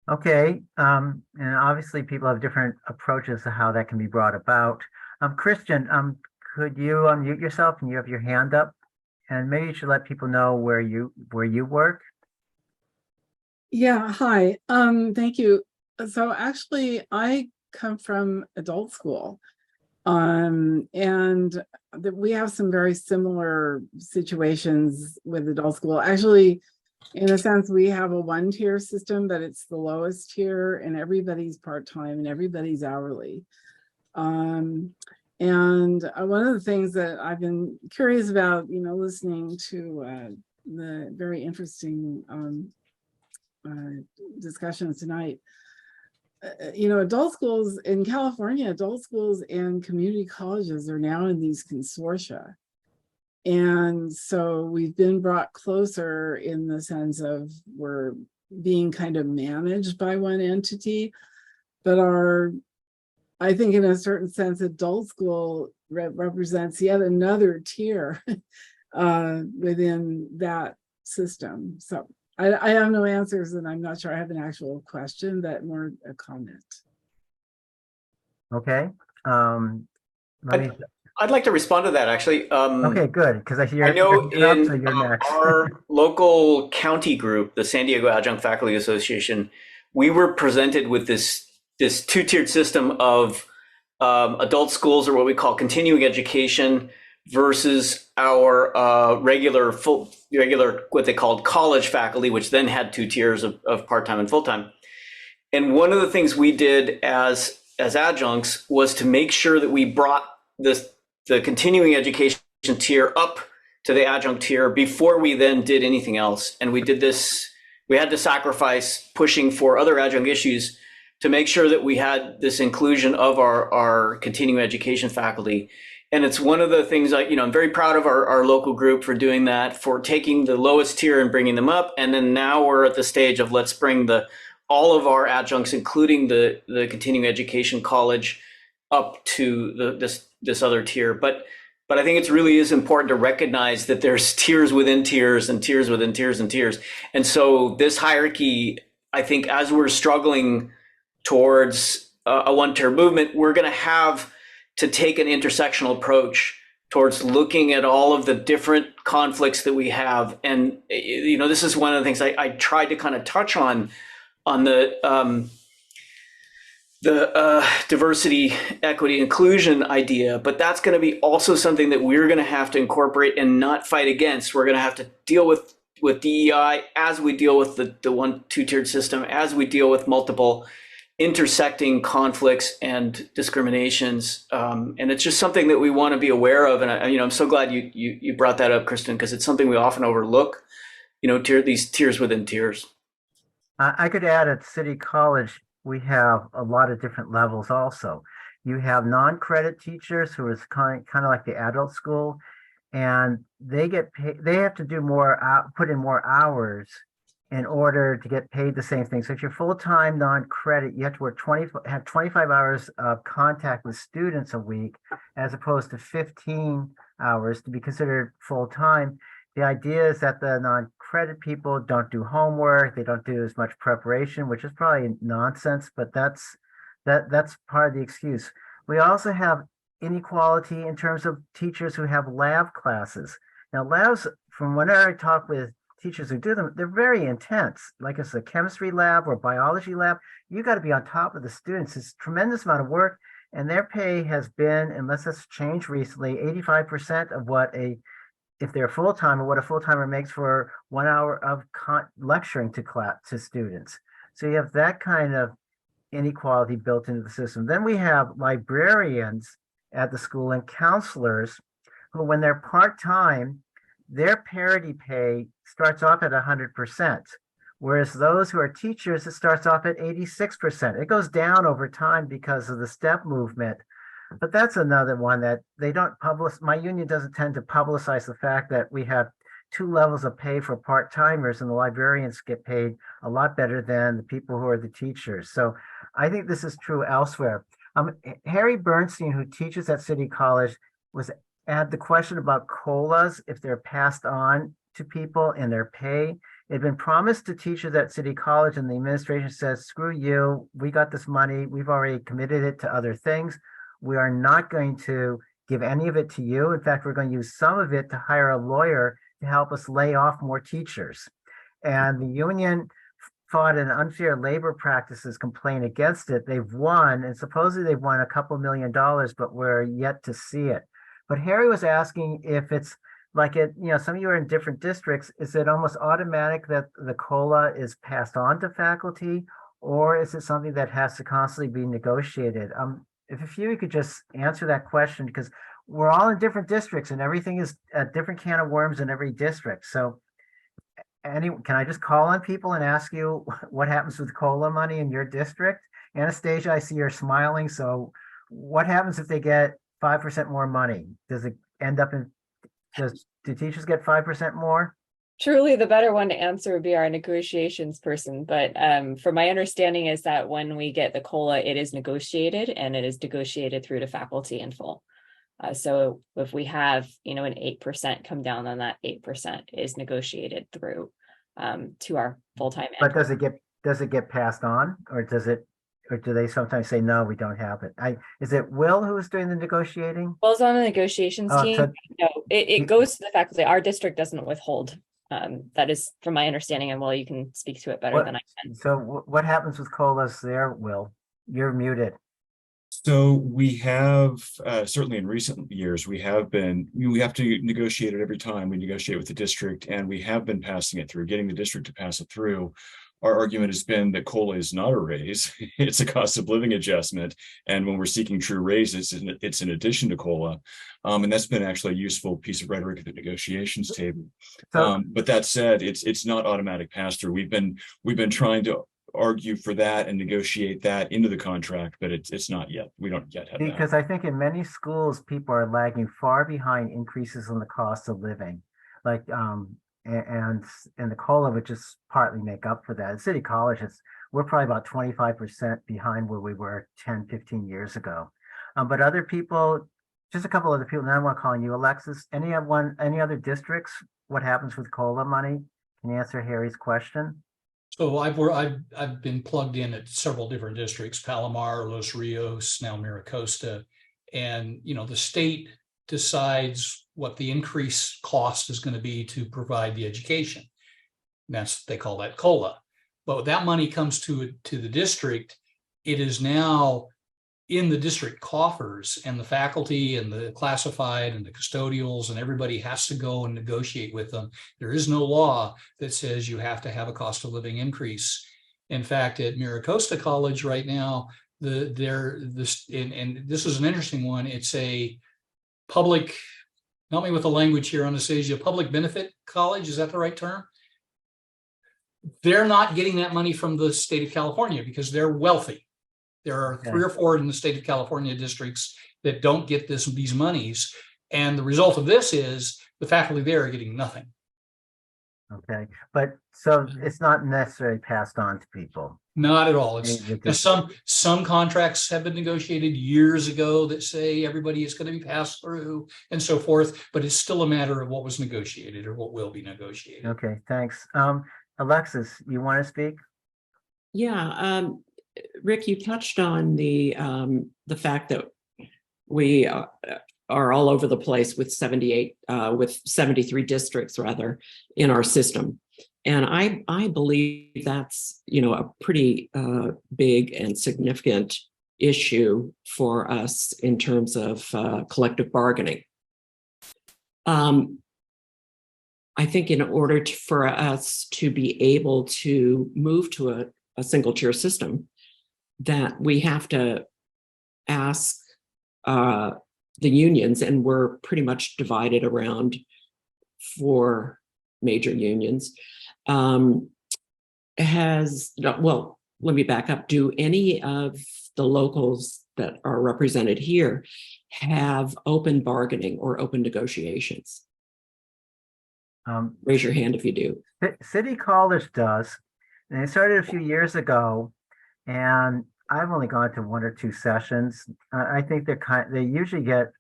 Okay, and obviously people have different approaches to how that can be brought about. Christian, could you unmute yourself and you have your hand up? And maybe you should let people know where you work. Yeah, hi. Thank you. So actually, I come from adult school, and we have some very similar situations with adult school. Actually, in a sense, we have a one-tier system, but it's the lowest tier, and everybody's part-time and everybody's hourly. And one of the things that I've been curious about, listening to the very interesting discussions tonight, adult schools in California, adult schools and community colleges are now in these consortia. And so we've been brought closer in the sense of we're being kind of managed by one entity, but I think in a certain sense, adult school represents yet another tier within that system. So I have no answers, and I'm not sure I have an actual question, but more a comment. Okay. I'd like to respond to that, actually. Okay, good, because I hear. I know in so you're next. our local county group, the San Diego Adjunct Faculty Association, we were presented with this two-tiered system of adult schools, or what we call continuing education, versus our regular what they called college faculty, which then had two tiers of part-time and full-time. And one of the things we did as adjuncts was to make sure that we brought the continuing education tier up to the adjunct tier before we then did anything else. And we did this, we had to sacrifice pushing for other adjunct issues to make sure that we had this inclusion of our continuing education faculty. And it's one of the things I'm very proud of our local group for doing that, for taking the lowest tier and bringing them up. And then now we're at the stage of let's bring all of our adjuncts, including the continuing education college, up to this other tier. But I think it really is important to recognize that there's tiers within tiers and tiers within tiers and tiers. And so this hierarchy, I think, as we're struggling towards a one-tier movement, we're going to have to take an intersectional approach towards looking at all of the different conflicts that we have. And, this is one of the things I tried to kind of touch on the diversity, equity, inclusion idea, but that's going to be also something that we're going to have to incorporate and not fight against. We're going to have to deal with DEI as we deal with the two-tiered system, as we deal with multiple intersecting conflicts and discriminations. And it's just something that we want to be aware of. And I'm so glad you brought that up, Kristen, because it's something we often overlook, these tiers within tiers. I could add at City College, we have a lot of different levels also. You have non-credit teachers who is kind of like the adult school, and they get paid, they have to do more, put in more hours in order to get paid the same thing. So if you're full-time non-credit, you have to work have 25 hours of contact with students a week, as opposed to 15 hours to be considered full-time. The idea is that the non-credit people don't do homework, they don't do as much preparation, which is probably nonsense, but that's part of the excuse. We also have inequality in terms of teachers who have lab classes. Now, labs, from when I talk with teachers who do them, they're very intense. Like it's a chemistry lab or biology lab, you got to be on top of the students. It's a tremendous amount of work, and their pay has been, unless it's changed recently, 85% of what if they're full-time, or what a full-timer makes for 1 hour of lecturing to students. So you have that kind of inequality built into the system. Then we have librarians at the school and counselors who, when they're part-time, their parity pay starts off at 100%, whereas those who are teachers, it starts off at 86%. It goes down over time because of the step movement. But that's another one that they don't publish. My union doesn't tend to publicize the fact that we have 2 levels of pay for part-timers, and the librarians get paid a lot better than the people who are the teachers. So I think this is true elsewhere. Harry Bernstein, who teaches at City College, had the question about COLAs, if they're passed on to people in their pay. It had been promised to teachers at City College, and the administration says, screw you, we got this money, we've already committed it to other things. We are not going to give any of it to you. In fact, we're going to use some of it to hire a lawyer to help us lay off more teachers. And the union fought an unfair labor practices complaint against it. They've won, and supposedly they've won a couple $1 million, but we're yet to see it. But Harry was asking if it's like some of you are in different districts, is it almost automatic that the COLA is passed on to faculty, or is it something that has to constantly be negotiated? If a few of you could just answer that question, because we're all in different districts and everything is a different can of worms in every district. So can I just call on people and ask you what happens with COLA money in your district? Anastasia, I see you're smiling. So what happens if they get 5% more money? Does it end up do teachers get 5% more? Truly, the better one to answer would be our negotiations person. But from my understanding is that when we get the COLA, it is negotiated, and it is negotiated through to faculty in full. So if we have, an 8% come down, then that 8% is negotiated through to our full-time. But does it get passed on, or do they sometimes say, no, we don't have it? Is it Will who is doing the negotiating? Will's on the negotiations team. So, no, it goes to the faculty. Our district doesn't withhold. That is from my understanding, and Will, you can speak to it better than I can. So what happens with COLAs there, Will? You're muted. So we have, certainly in recent years, we have to negotiate it every time we negotiate with the district, and we have been passing it through, getting the district to pass it through. Our argument has been that COLA is not a raise, it's a cost of living adjustment. And when we're seeking true raises, it's in addition to COLA. And that's been actually a useful piece of rhetoric at the negotiations table. But that said, it's not automatic pass-through. We've been trying to argue for that and negotiate that into the contract, but it's not yet. We don't yet have that. Because I think in many schools, people are lagging far behind increases in the cost of living. Like and the COLA would just partly make up for that. At City College, we're probably about 25% behind where we were 10, 15 years ago. But other people, just a couple other people, now I'm calling you, Alexis, any other districts, what happens with COLA money? Can you answer Harry's question? So I've been plugged in at several different districts, Palomar, Los Rios, now Miracosta, and the state decides what the increase cost is going to be to provide the education. And they call that COLA. But that money comes to the district. It is now in the district coffers, and the faculty and the classified and the custodials and everybody has to go and negotiate with them. There is no law that says you have to have a cost of living increase. In fact, at Miracosta College right now, and this is an interesting one. It's a public, help me with the language here, Anastasia, public benefit college. Is that the right term? They're not getting that money from the state of California because they're wealthy. There are 3 or 4 in the state of California districts that don't get these monies. And the result of this is the faculty there are getting nothing. Okay, but so it's not necessarily passed on to people. Not at all. It's They now just- some contracts have been negotiated years ago that say everybody is going to be passed through and so forth, but it's still a matter of what was negotiated or what will be negotiated. Okay, thanks. Alexis, you want to speak? Yeah, Rick, you touched on the fact that we are all over the place with 73 districts rather in our system. And I believe that's, a pretty big and significant issue for us in terms of collective bargaining. I think in order for us to be able to move to a single tier system, that we have to ask the unions, and we're pretty much divided around 4 major unions. Well, let me back up. Do any of the locals that are represented here have open bargaining or open negotiations? Raise your hand if you do. City College does, and they started a few years ago, and I've only gone to 1 or 2 sessions. I think they usually are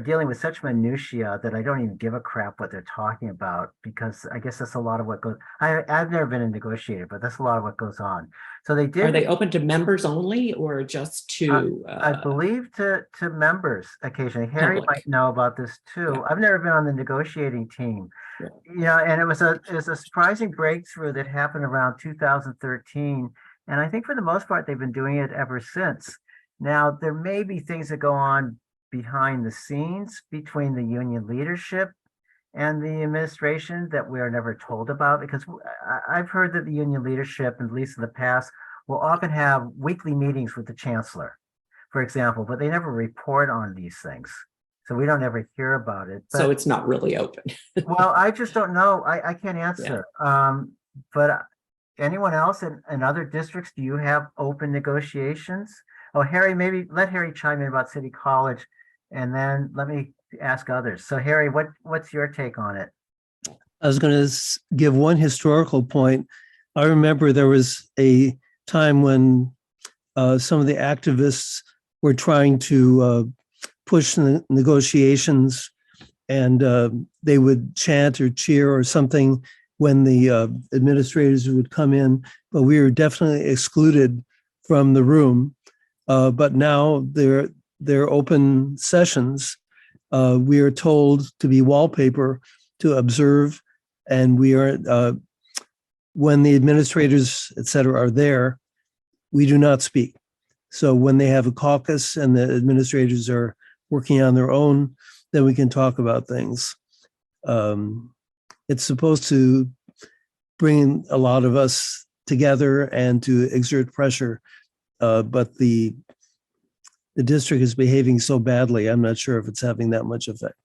dealing with such minutia that I don't even give a crap what they're talking about, because I guess that's a lot of what goes. I've never been a negotiator, but that's a lot of what goes on. So they did. Are they open to members only, or just to? I believe to members occasionally. Harry Public. might know about this too. Yeah. I've never been on the negotiating team. Yeah. And it was a surprising breakthrough that happened around 2013. And I think for the most part, they've been doing it ever since. Now, there may be things that go on behind the scenes between the union leadership and the administration that we are never told about, because I've heard that the union leadership, at least in the past, will often have weekly meetings with the chancellor, for example, but they never report on these things. So we don't ever hear about it. So it's not really open. Well, I just don't know. I can't answer. But anyone else in other districts, do you have open negotiations? Oh, Harry, maybe let Harry chime in about City College, and then let me ask others. So Harry, what's your take on it? I was going to give one historical point. I remember there was a time when some of the activists were trying to push the negotiations, and they would chant or cheer or something when the administrators would come in, but we were definitely excluded from the room. But now they're open sessions. We are told to be wallpaper, to observe, and we are, when the administrators, et cetera, are there, we do not speak. So when they have a caucus and the administrators are working on their own, then we can talk about things. It's supposed to bring a lot of us together and to exert pressure, but the district is behaving so badly, I'm not sure if it's having that much effect.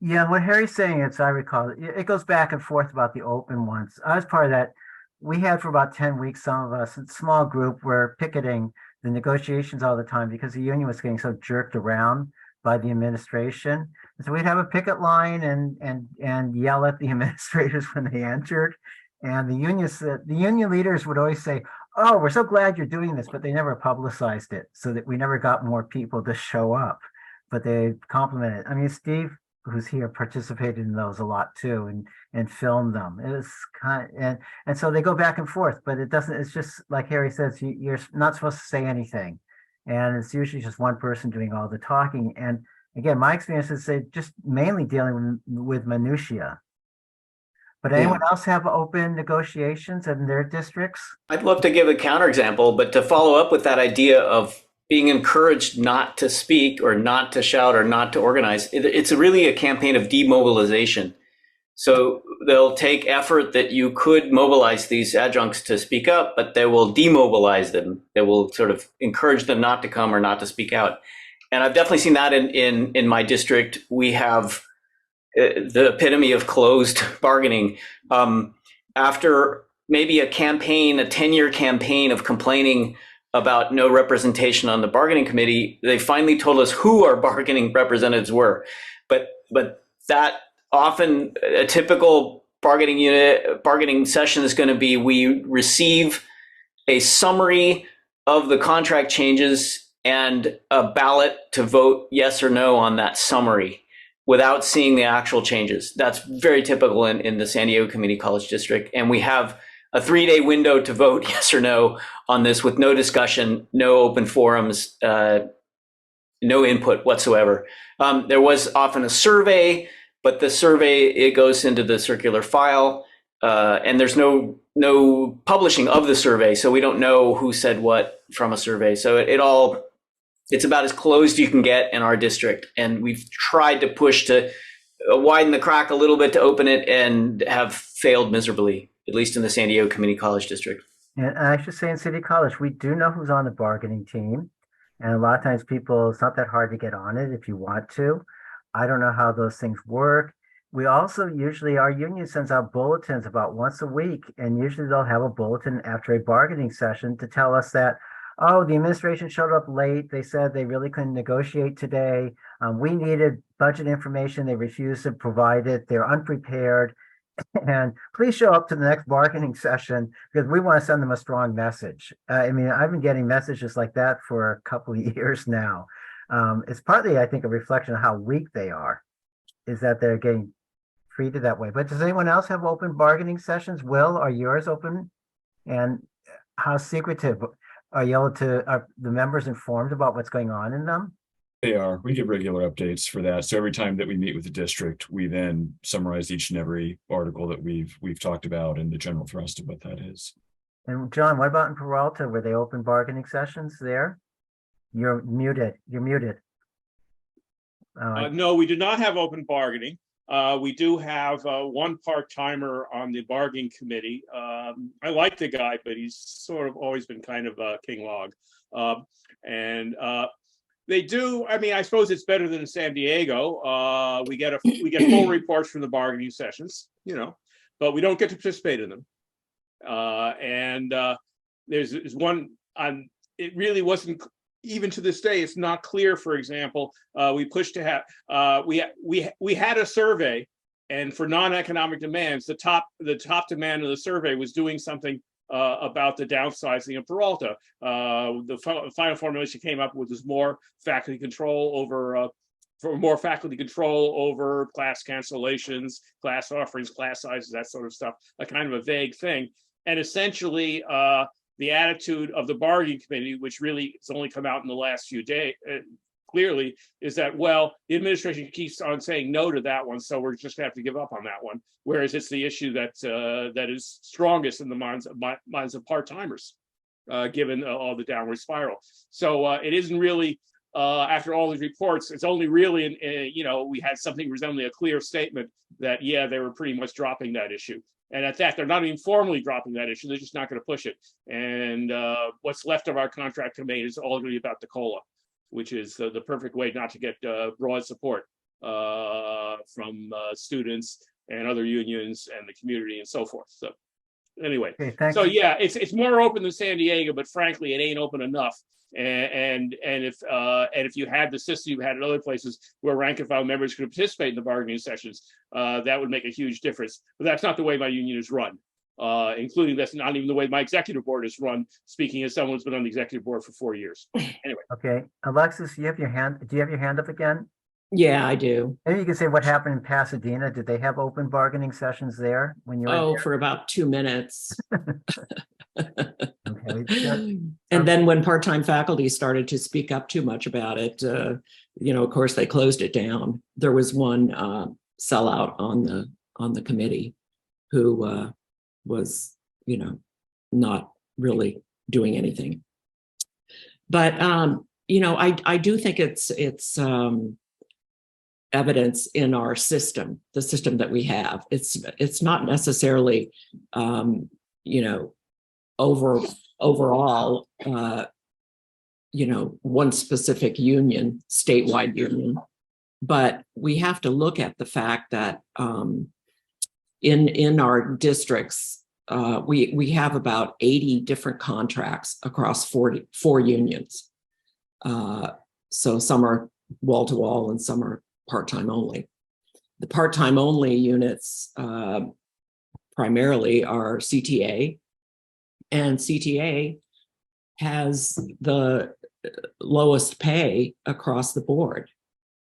Yeah, what Harry's saying, as I recall, it goes back and forth about the open ones. I was part of that. We had for about 10 weeks, some of us, a small group, were picketing the negotiations all the time because the union was getting so jerked around by the administration. And so we'd have a picket line and yell at the administrators when they entered. And the union leaders would always say, "Oh, we're so glad you're doing this," but they never publicized it, so that we never got more people to show up. But they complimented. I mean, Steve, who's here, participated in those a lot too, and filmed them. It was and so they go back and forth, but it doesn't. It's just like Harry says, you're not supposed to say anything, and it's usually just one person doing all the talking. And again, my experience is they just mainly dealing with minutia. But anyone else have open negotiations in their districts? I'd love to give a counterexample, but to follow up with that idea of being encouraged not to speak or not to shout or not to organize, it's really a campaign of demobilization. So they'll take effort that you could mobilize these adjuncts to speak up, but they will demobilize them. They will sort of encourage them not to come or not to speak out. And I've definitely seen that in my district. We have the epitome of closed bargaining. after maybe a 10-year campaign of complaining about no representation on the bargaining committee, they finally told us who our bargaining representatives were. But that often a typical bargaining session is going to be, we receive a summary of the contract changes and a ballot to vote yes or no on that summary without seeing the actual changes. That's very typical in the San Diego Community College District. And we have a 3-day window to vote yes or no on this with no discussion, no open forums, no input whatsoever. There was often a survey, but the survey, it goes into the circular file, and there's no publishing of the survey. So we don't know who said what from a survey. So it's about as closed you can get in our district. And we've tried to push to widen the crack a little bit to open it and have failed miserably, at least in the San Diego Community College District. And I should say in City College, we do know who's on the bargaining team. And a lot of times it's not that hard to get on it if you want to. I don't know how those things work. We also our union sends out bulletins about once a week, and usually they'll have a bulletin after a bargaining session to tell us that, oh, the administration showed up late. They said they really couldn't negotiate today. We needed budget information. They refused to provide it. They're unprepared. And please show up to the next bargaining session because we want to send them a strong message. I've been getting messages like that for a couple of years now. It's partly, I think, a reflection of how weak they are, is that they're getting treated that way. But does anyone else have open bargaining sessions? Will, are yours open? And how secretive are the members informed about what's going on in them? They are. We get regular updates for that. So every time that we meet with the district, we then summarize each and every article that we've talked about and the general thrust of what that is. And John, what about in Peralta? Were they open bargaining sessions there? You're muted. No, we do not have open bargaining. We do have one part-timer on the bargaining committee. I like the guy, but he's sort of always been kind of a king log. They do. I suppose it's better than in San Diego. We get full reports from the bargaining sessions, but we don't get to participate in them. There's one. It really wasn't. Even to this day, it's not clear. For example, we pushed to have. We had a survey, and for non-economic demands, the top demand of the survey was doing something about the downsizing of Peralta. The final formulation came up with was more faculty control over class cancellations, class offerings, class sizes, that sort of stuff, a kind of a vague thing. And essentially, the attitude of the bargaining committee, which really has only come out in the last few days, clearly, is that, well, the administration keeps on saying no to that one, so we're just going to have to give up on that one. Whereas it's the issue that is strongest in the minds of part-timers, given all the downward spiral. So it isn't really, after all these reports, it's only really, we had something resembling a clear statement that, yeah, they were pretty much dropping that issue. And at that, they're not even formally dropping that issue. They're just not going to push it. And what's left of our contract committee is all going to be about the COLA, which is the perfect way not to get broad support from students and other unions and the community and so forth. So anyway, okay, yeah, it's more open than San Diego, but frankly, it ain't open enough. And if you had the system you had in other places where rank and file members could participate in the bargaining sessions, that would make a huge difference. But that's not the way my union is run, including that's not even the way my executive board is run, speaking as someone who's been on the executive board for 4 years. Anyway. Okay, Alexis, do you have your hand up again? Yeah, I do. Maybe you can say what happened in Pasadena. Did they have open bargaining sessions there when you were there? For about 2 minutes. Okay. And then when part-time faculty started to speak up too much about it, of course, they closed it down. There was one sellout on the committee who was, not really doing anything. But I do think it's evidence in our system, the system that we have. It's not necessarily overall, one specific union, statewide union, but we have to look at the fact that in our districts, we have about 80 different contracts across 4 unions. So some are wall-to-wall and some are part-time only. The part-time only units primarily are CTA, and CTA has the lowest pay across the board.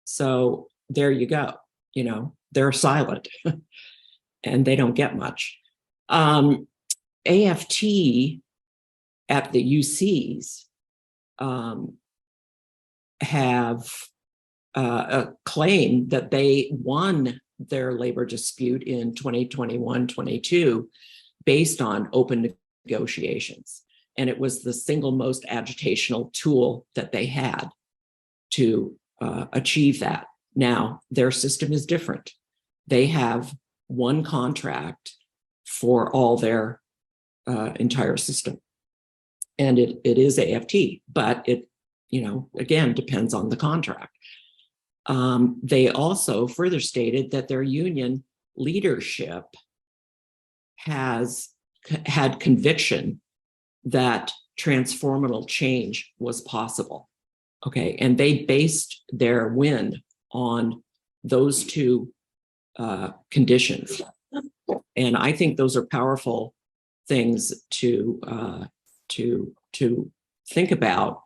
So there you go, you know, they're silent and they don't get much. AFT at the UCs have a claim that they won their labor dispute in 2021-22 based on open negotiations. And it was the single most agitational tool that they had to achieve that. Now, their system is different. They have one contract for all their entire system. And it is AFT, but it, you know, again, depends on the contract. They also further stated that their union leadership has had conviction that transformational change was possible. Okay, and they based their win on those 2 conditions. And I think those are powerful things to think about,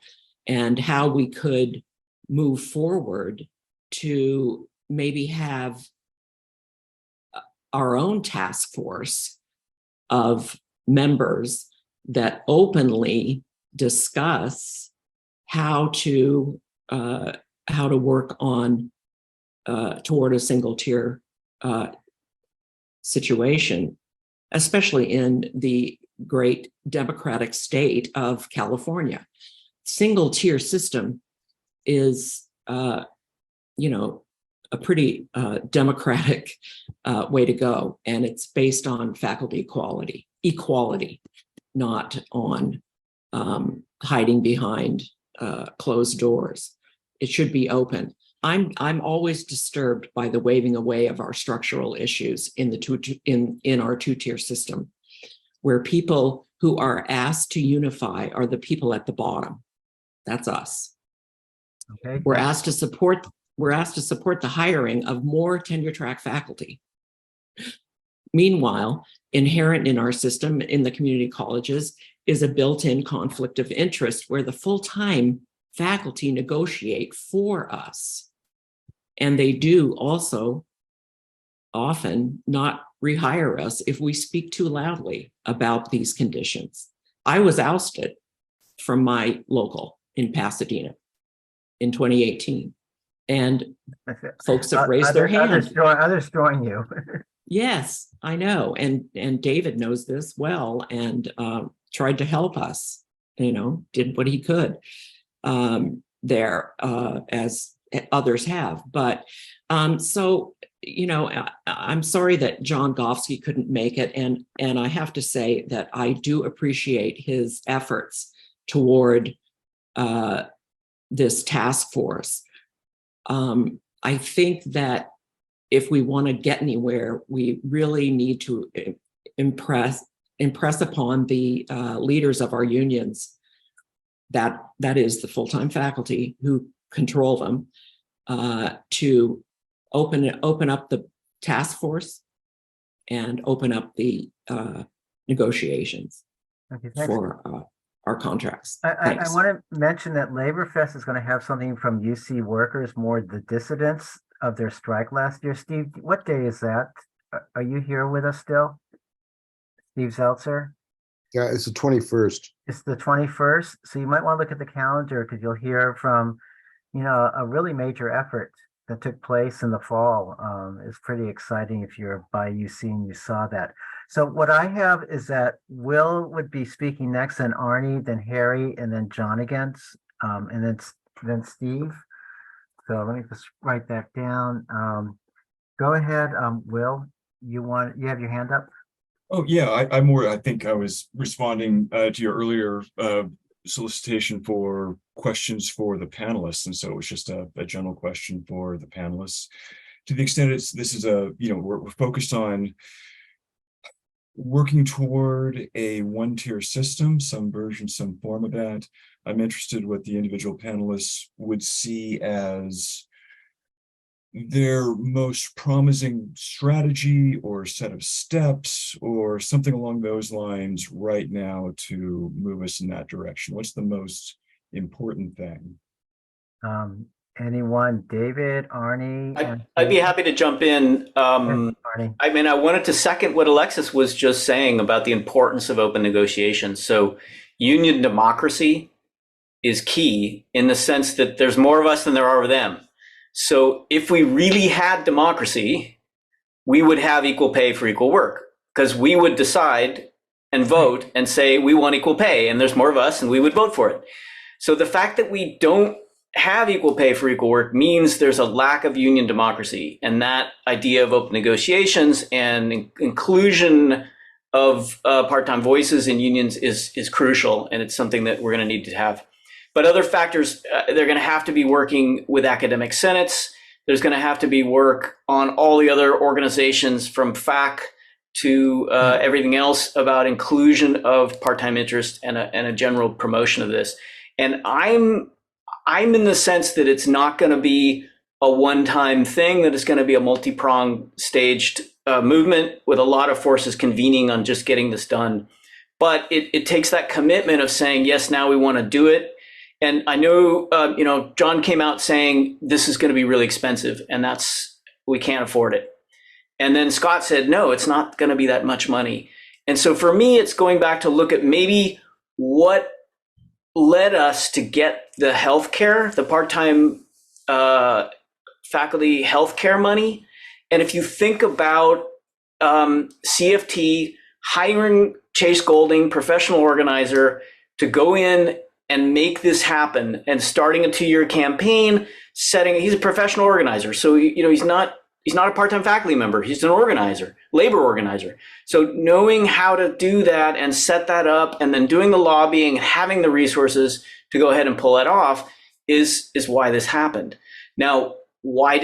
and how we could move forward to maybe have our own task force of members that openly discuss how to work on toward a single tier situation, especially in the great democratic state of California. Single tier system is, you know, a pretty democratic way to go, and it's based on faculty equality, not on hiding behind closed doors. It should be open. I'm always disturbed by the waving away of our structural issues in in our 2-tier system, where people who are asked to unify are the people at the bottom. That's us. Okay. We're asked to support the hiring of more tenure track faculty. Meanwhile, inherent in our system in the community colleges is a built-in conflict of interest where the full-time faculty negotiate for us. And they do also often not rehire us if we speak too loudly about these conditions. I was ousted from my local in Pasadena in 2018. And folks have raised their hand. Others join you. Yes, I know. And David knows this well, and tried to help us, you know, did what he could there, as others have. But so, you know, I'm sorry that John Gofsky couldn't make it. And I have to say that I do appreciate his efforts toward this task force. I think that if we want to get anywhere, we really need to impress upon the leaders of our unions that is the full-time faculty who control them, to open up the task force and open up the negotiations for our contracts. I want to mention that Labor Fest is going to have something from UC workers, more the dissidents of their strike last year. Steve, what day is that? Are you here with us still? Steve Zeltzer? Yeah, it's the 21st. It's the 21st. So you might want to look at the calendar, because you'll hear from, you know, a really major effort that took place in the fall. It's pretty exciting if you're by UC and you saw that. So what I have is that Will would be speaking next, then Arnie, then Harry, and then John again, and then Steve. So let me just write that down. Go ahead, Will. You have your hand up? Oh yeah, I think I was responding to your earlier solicitation for questions for the panelists, and so it was just a general question for the panelists. To the extent this is a, you know, we're focused on working toward a one-tier system, some version, some form of that. I'm interested what the individual panelists would see as their most promising strategy or set of steps or something along those lines right now to move us in that direction. What's the most important thing? Anyone? David, Arnie? I'd be happy to jump in. Arnie. I mean, I wanted to second what Alexis was just saying about the importance of open negotiations. So union democracy is key in the sense that there's more of us than there are of them. So if we really had democracy, we would have equal pay for equal work, because we would decide and vote and say we want equal pay, and there's more of us and we would vote for it. So the fact that we don't have equal pay for equal work means there's a lack of union democracy, and that idea of open negotiations and inclusion of part-time voices in unions is crucial, and it's something that we're going to need to have. But other factors, they're going to have to be working with academic senates. There's going to have to be work on all the other organizations from FAC to everything else about inclusion of part-time interest and a general promotion of this. And I'm in the sense that it's not going to be a one-time thing, that it's going to be a multi-pronged staged movement with a lot of forces convening on just getting this done. But it takes that commitment of saying, yes, now we want to do it. And I know, John came out saying this is going to be really expensive and we can't afford it. And then Scott said, no, it's not going to be that much money. And so for me, it's going back to look at maybe what led us to get the healthcare, the part-time faculty healthcare money. And if you think about CFT hiring Chase Golding, professional organizer, to go in and make this happen, and starting a 2-year campaign, he's a professional organizer. So, he's not a part-time faculty member. He's an organizer, labor organizer. So knowing how to do that and set that up, and then doing the lobbying and having the resources to go ahead and pull that off is why this happened. Now, why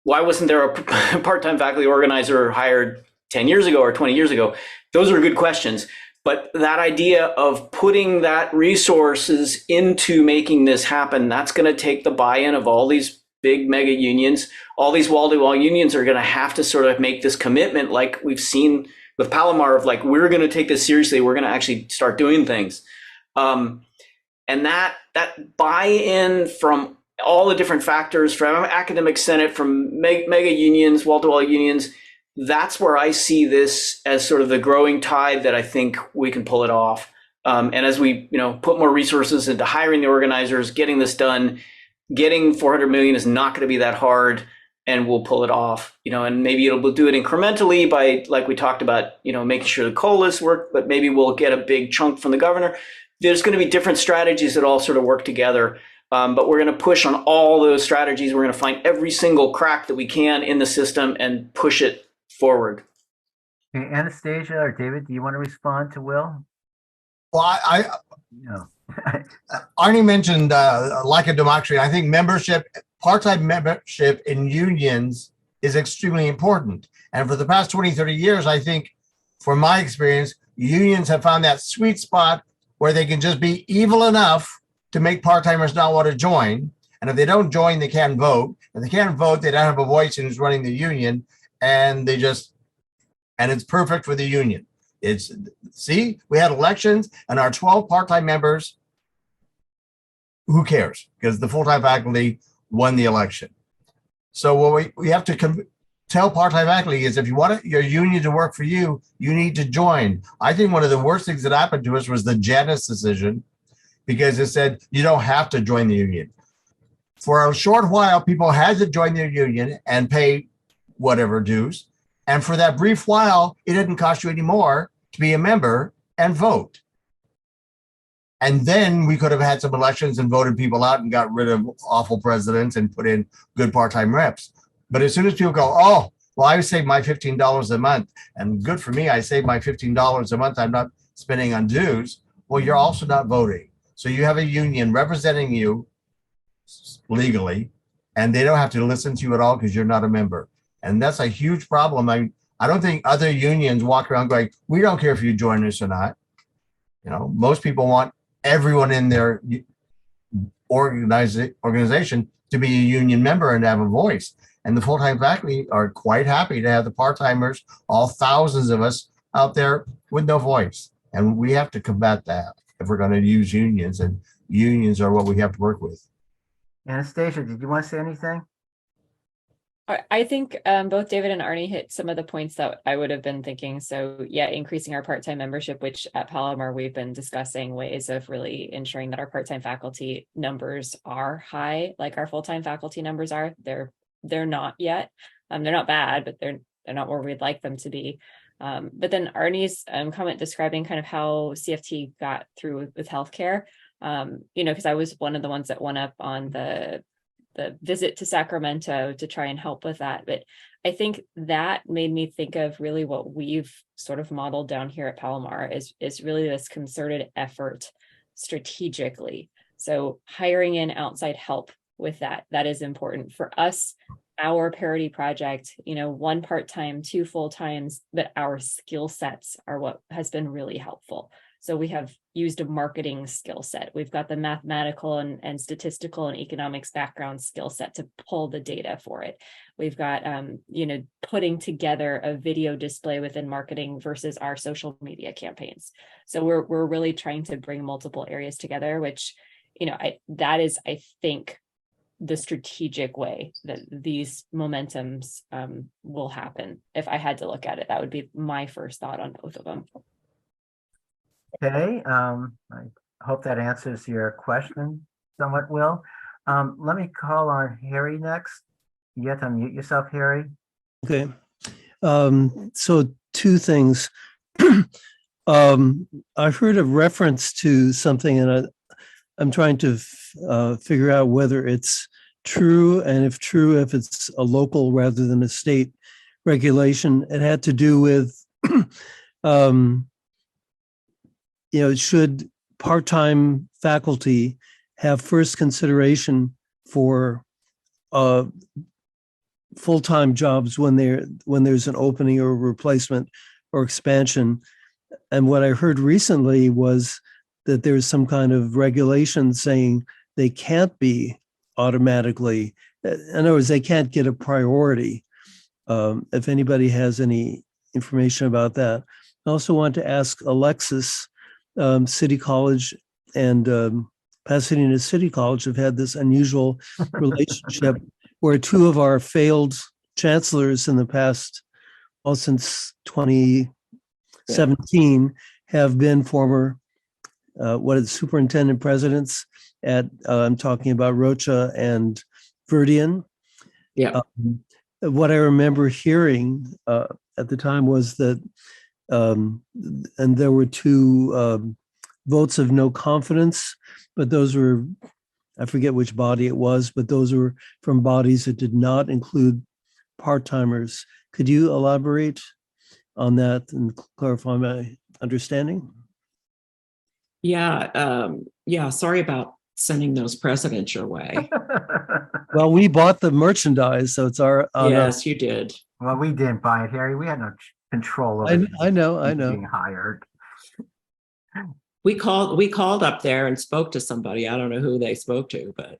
wasn't there a part-time faculty organizer hired 10 years ago or 20 years ago? Those are good questions. But that idea of putting that resources into making this happen, that's going to take the buy-in of all these big mega unions. All these wall-to-wall unions are going to have to sort of make this commitment, like we've seen with Palomar, of like, we're going to take this seriously. We're going to actually start doing things. And that buy-in from all the different factors, from academic senate, from mega unions, wall-to-wall unions, that's where I see this as sort of the growing tide that I think we can pull it off. And as we, put more resources into hiring the organizers, getting this done, getting 400 million is not going to be that hard, and we'll pull it off, and maybe we'll do it incrementally by, like we talked about, making sure the COLAs work, but maybe we'll get a big chunk from the governor. There's going to be different strategies that all sort of work together. But we're going to push on all those strategies. We're going to find every single crack that we can in the system and push it forward. Okay, Anastasia or David, do you want to respond to Will? Well, No. Arnie mentioned lack of democracy. I think part-time membership in unions is extremely important. And for the past 20, 30 years, I think, from my experience, unions have found that sweet spot where they can just be evil enough to make part-timers not want to join. And if they don't join, they can't vote. If they can't vote, they don't have a voice in who's running the union. And it's perfect for the union. We had elections and our 12 part-time members, who cares? Because the full-time faculty won the election. So what we have to tell part-time faculty is, if you want your union to work for you, you need to join. I think one of the worst things that happened to us was the Janus decision, because it said you don't have to join the union. For a short while, people had to join their union and pay whatever dues. And for that brief while, it didn't cost you any more to be a member and vote. And then we could have had some elections and voted people out and got rid of awful presidents and put in good part-time reps. But as soon as people go, oh, well, I saved my $15 a month, and good for me, I saved my $15 a month, I'm not spending on dues. Well, you're also not voting. So you have a union representing you legally, and they don't have to listen to you at all because you're not a member. And that's a huge problem. I don't think other unions walk around going, we don't care if you join us or not. You know, most people want everyone in their organization to be a union member and have a voice. And the full-time faculty are quite happy to have the part-timers, all thousands of us out there with no voice. And we have to combat that if we're going to use unions, and unions are what we have to work with. Anastasia, did you want to say anything? I think both David and Arnie hit some of the points that I would have been thinking. So yeah, increasing our part-time membership, which at Palomar, we've been discussing ways of really ensuring that our part-time faculty numbers are high, like our full-time faculty numbers are. They're not yet. They're not bad, but they're not where we'd like them to be. But then Arnie's comment describing kind of how CFT got through with healthcare, because I was one of the ones that went up on the visit to Sacramento to try and help with that. But I think that made me think of really what we've sort of modeled down here at Palomar is really this concerted effort strategically. So hiring in outside help with that is important for us. Our Parity Project, 1 part-time, 2 full-times, but our skill sets are what has been really helpful. So we have used a marketing skill set. We've got the mathematical and statistical and economics background skill set to pull the data for it. We've got, putting together a video display within marketing versus our social media campaigns. So we're really trying to bring multiple areas together, which, that is, I think, the strategic way that these momentums will happen. If I had to look at it, that would be my first thought on both of them. Okay, I hope that answers your question somewhat, Will. Let me call on Harry next. You have to unmute yourself, Harry. Okay. So 2 things. I've heard a reference to something, and I'm trying to figure out whether it's true, and if true, if it's a local rather than a state regulation. It had to do with should part-time faculty have first consideration for full-time jobs when there's an opening or replacement or expansion? And what I heard recently was that there's some kind of regulation saying they can't be automatically, in other words, they can't get a priority. If anybody has any information about that. I also want to ask Alexis. City College and Pasadena City College have had this unusual relationship where 2 of our failed chancellors in the past, since 2017, have been former superintendent presidents at, I'm talking about Rocha and Verdian. Yeah. What I remember hearing at the time was that and there were 2 votes of no confidence, but those were, I forget which body it was, but those were from bodies that did not include part-timers. Could you elaborate on that and clarify my understanding? Yeah. Sorry about sending those presidents your way. Well, we bought the merchandise, so it's our Yes, you did. Well, we didn't buy it, Harry. We had no control over I know. being hired. We called up there and spoke to somebody. I don't know who they spoke to, but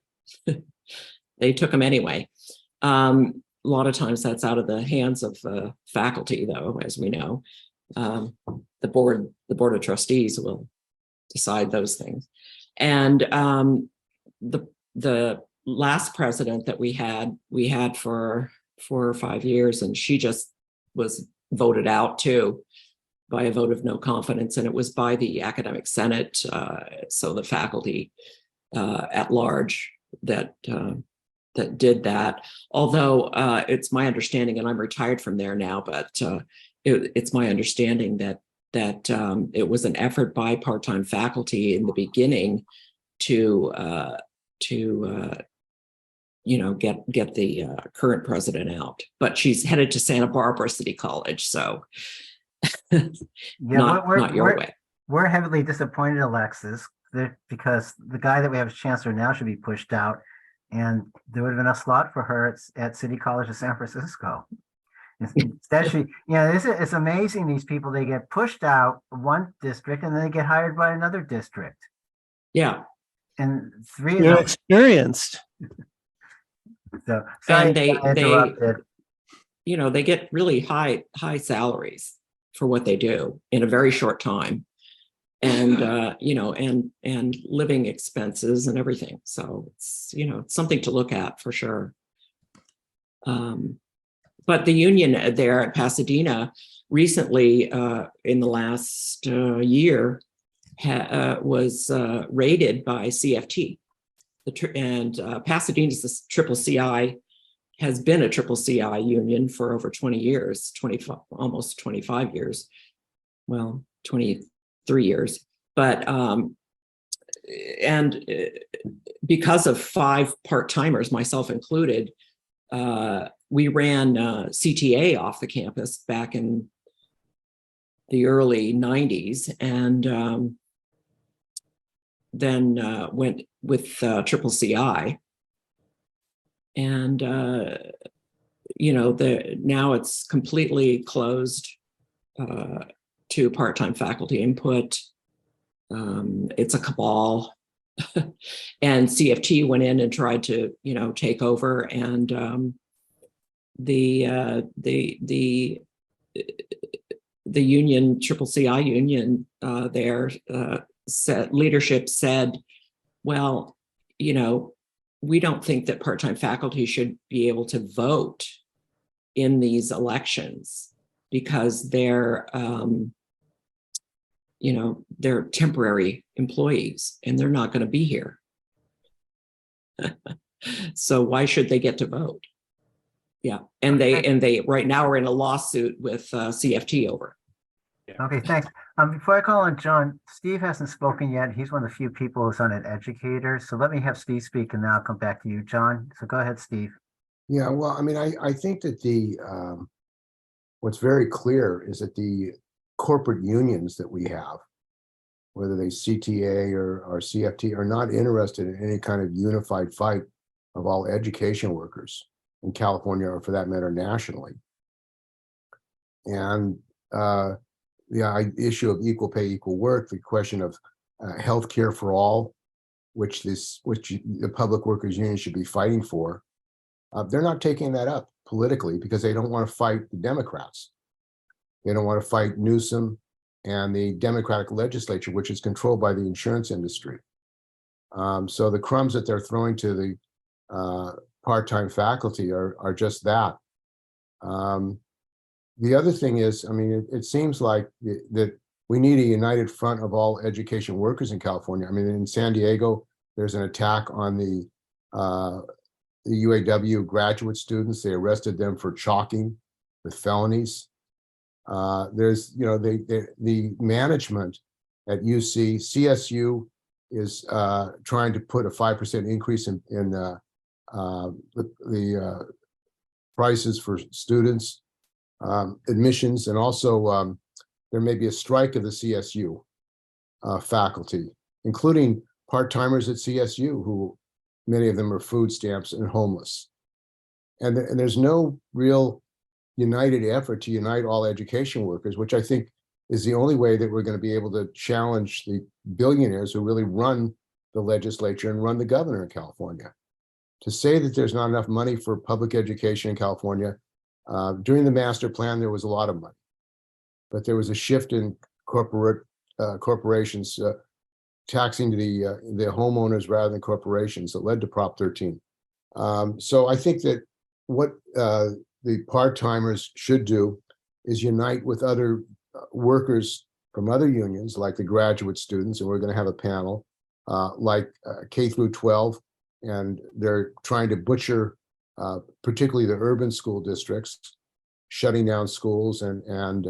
they took them anyway. A lot of times that's out of the hands of the faculty, though, as we know. The board of trustees will decide those things. And the last president that we had for 4 or 5 years, and she just was voted out too by a vote of no confidence, and it was by the academic senate, so the faculty at large that did that. Although it's my understanding, and I'm retired from there now, but it's my understanding that it was an effort by part-time faculty in the beginning to get the current president out, but she's headed to Santa Barbara City College, so not your way. We're heavily disappointed, Alexis, because the guy that we have as chancellor now should be pushed out, and there would have been a slot for her at City College of San Francisco. Especially, it's amazing, these people, they get pushed out of one district and then they get hired by another district. Yeah. And three of You're them. experienced. So, sorry, And they interrupted. they get really high salaries for what they do in a very short time. And and living expenses and everything. So it's it's something to look at for sure. But the union there at Pasadena recently, in the last year, was rated by CFT. Pasadena's the triple CI, has been a triple CI union for over 20 years, almost 25 years. Well, 23 years. But because of 5 part-timers, myself included, we ran CTA off the campus back in the early 90s, and then went with triple CI. And now it's completely closed to part-time faculty input. It's a cabal. And CFT went in and tried to take over, and the union, triple CI union there, leadership said, well, we don't think that part-time faculty should be able to vote in these elections because they're temporary employees and they're not going to be here. So why should they get to vote? Yeah, and they right now are in a lawsuit with CFT over. Okay, thanks. Before I call on John, Steve hasn't spoken yet. He's one of the few people who's on an educator. So let me have Steve speak and then I'll come back to you, John. So go ahead, Steve. Yeah, well, I mean, I think that what's very clear is that the corporate unions that we have, whether they CTA or CFT, are not interested in any kind of unified fight of all education workers in California, or for that matter, nationally. And the issue of equal pay, equal work, the question of health care for all, which the Public Workers Union should be fighting for, they're not taking that up politically because they don't want to fight the Democrats. They don't want to fight Newsom and the Democratic legislature, which is controlled by the insurance industry. So the crumbs that they're throwing to the part-time faculty are just that. The other thing is, I mean, it seems like that we need a united front of all education workers in California. I mean, in San Diego, there's an attack on the UAW graduate students. They arrested them for chalking with felonies. There's, the management at UC, CSU is trying to put a 5% increase in the prices for students, admissions, and also there may be a strike of the CSU faculty, including part-timers at CSU, who many of them are food stamps and homeless. And there's no real united effort to unite all education workers, which I think is the only way that we're going to be able to challenge the billionaires who really run the legislature and run the governor in California. To say that there's not enough money for public education in California, during the master plan, there was a lot of money, but there was a shift in corporations taxing to the homeowners rather than corporations that led to Prop 13. So I think that what the part-timers should do is unite with other workers from other unions, like the graduate students, and we're going to have a panel like K through 12, and they're trying to butcher particularly the urban school districts, shutting down schools, and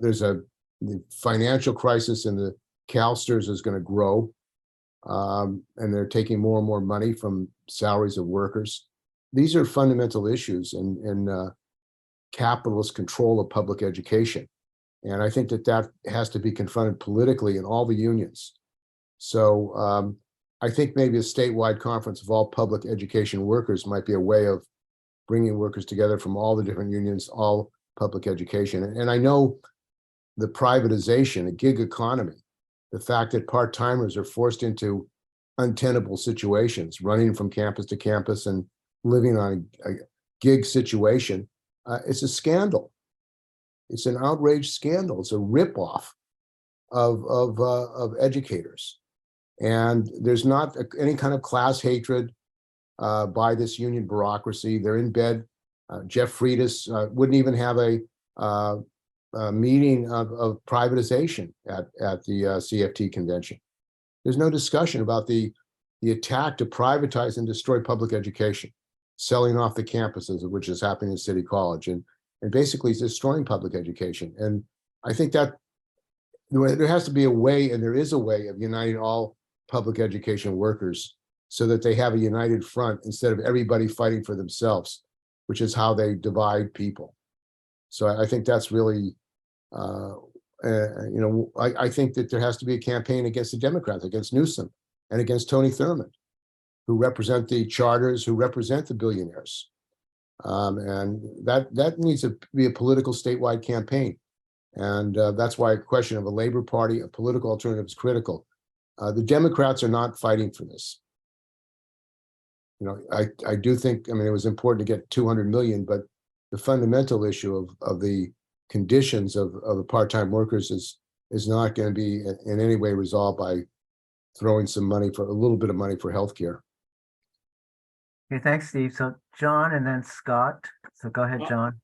there's the financial crisis in the CalSTRS is going to grow, and they're taking more and more money from salaries of workers. These are fundamental issues in capitalist control of public education. And I think that has to be confronted politically in all the unions. So I think maybe a statewide conference of all public education workers might be a way of bringing workers together from all the different unions, all public education. And I know the privatization, a gig economy, the fact that part-timers are forced into untenable situations, running from campus to campus and living on a gig situation, it's a scandal. It's an outraged scandal. It's a ripoff of educators. And there's not any kind of class hatred by this union bureaucracy. They're in bed. Jeff Friedis wouldn't even have a meeting of privatization at the CFT convention. There's no discussion about the attack to privatize and destroy public education, selling off the campuses, which is happening in City College, and basically destroying public education. And I think that there has to be a way, and there is a way, of uniting all public education workers so that they have a united front instead of everybody fighting for themselves, which is how they divide people. So I think that's really, I think that there has to be a campaign against the Democrats, against Newsom, and against Tony Thurmond, who represent the charters, who represent the billionaires. And that needs to be a political statewide campaign. And that's why a question of a Labor Party, a political alternative, is critical. The Democrats are not fighting for this. I do think, it was important to get 200 million, but the fundamental issue of the conditions of the part-time workers is not going to be in any way resolved by throwing some money, for a little bit of money, for healthcare. Okay, thanks, Steve. So John and then Scott. So go ahead, John.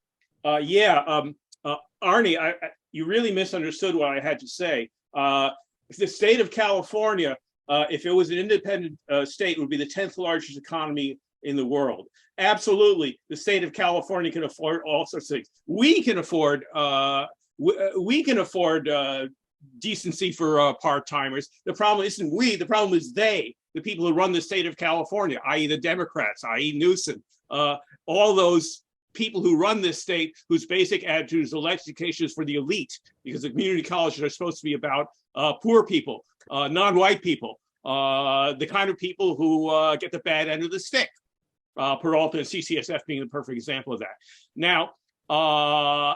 Arnie, you really misunderstood what I had to say. The state of California, if it was an independent state, would be the 10th largest economy in the world. Absolutely, the state of California can afford all sorts of things. We can afford decency for part-timers. The problem isn't we, the problem is they, the people who run the state of California, i.e. the Democrats, i.e. Newsom, all those people who run this state, whose basic attitude is education is for the elite, because the community colleges are supposed to be about poor people, non-white people, the kind of people who get the bad end of the stick. Peralta and CCSF being the perfect example of that. Now,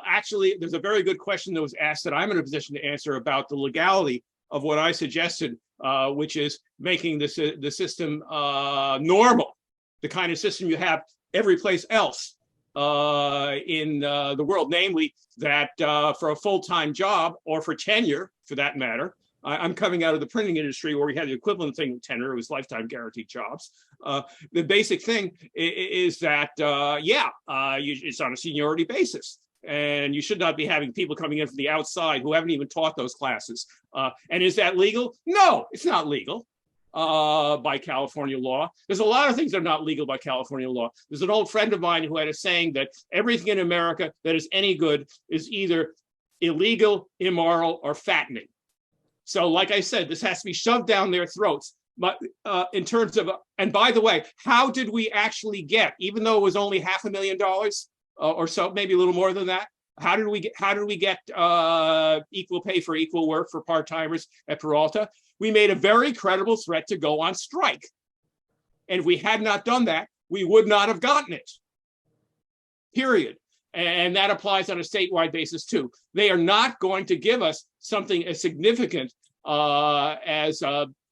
actually, there's a very good question that was asked that I'm in a position to answer about the legality of what I suggested, which is making the system normal, the kind of system you have every place else in the world, namely that for a full-time job, or for tenure for that matter. I'm coming out of the printing industry where we had the equivalent thing with tenure. It was lifetime guaranteed jobs. The basic thing is that, it's on a seniority basis. And you should not be having people coming in from the outside who haven't even taught those classes. And is that legal? No, it's not legal by California law. There's a lot of things that are not legal by California law. There's an old friend of mine who had a saying that everything in America that is any good is either illegal, immoral, or fattening. So like I said, this has to be shoved down their throats. But in terms of, and by the way, how did we actually get, even though it was only $500,000 or so, maybe a little more than that, how did we get equal pay for equal work for part-timers at Peralta? We made a very credible threat to go on strike. And if we had not done that, we would not have gotten it, period. And that applies on a statewide basis too. They are not going to give us something as significant as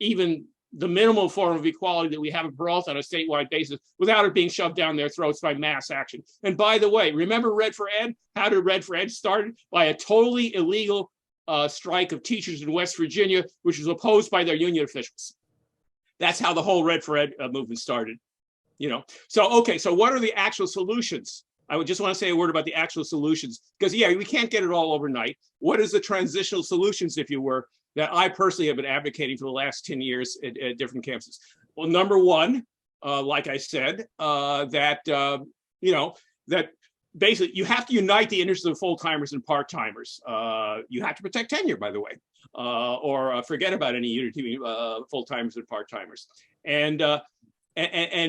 even the minimal form of equality that we have in Peralta on a statewide basis without it being shoved down their throats by mass action. And by the way, remember Red for Ed? How did Red for Ed start? By a totally illegal strike of teachers in West Virginia, which was opposed by their union officials. That's how the whole Red for Ed movement started. So okay, so what are the actual solutions? I would just want to say a word about the actual solutions, because we can't get it all overnight. What is the transitional solutions, if you were, that I personally have been advocating for the last 10 years at different campuses? Well, number one, like I said, that basically you have to unite the interests of full-timers and part-timers. You have to protect tenure, by the way, or forget about any unity full-timers and part-timers. And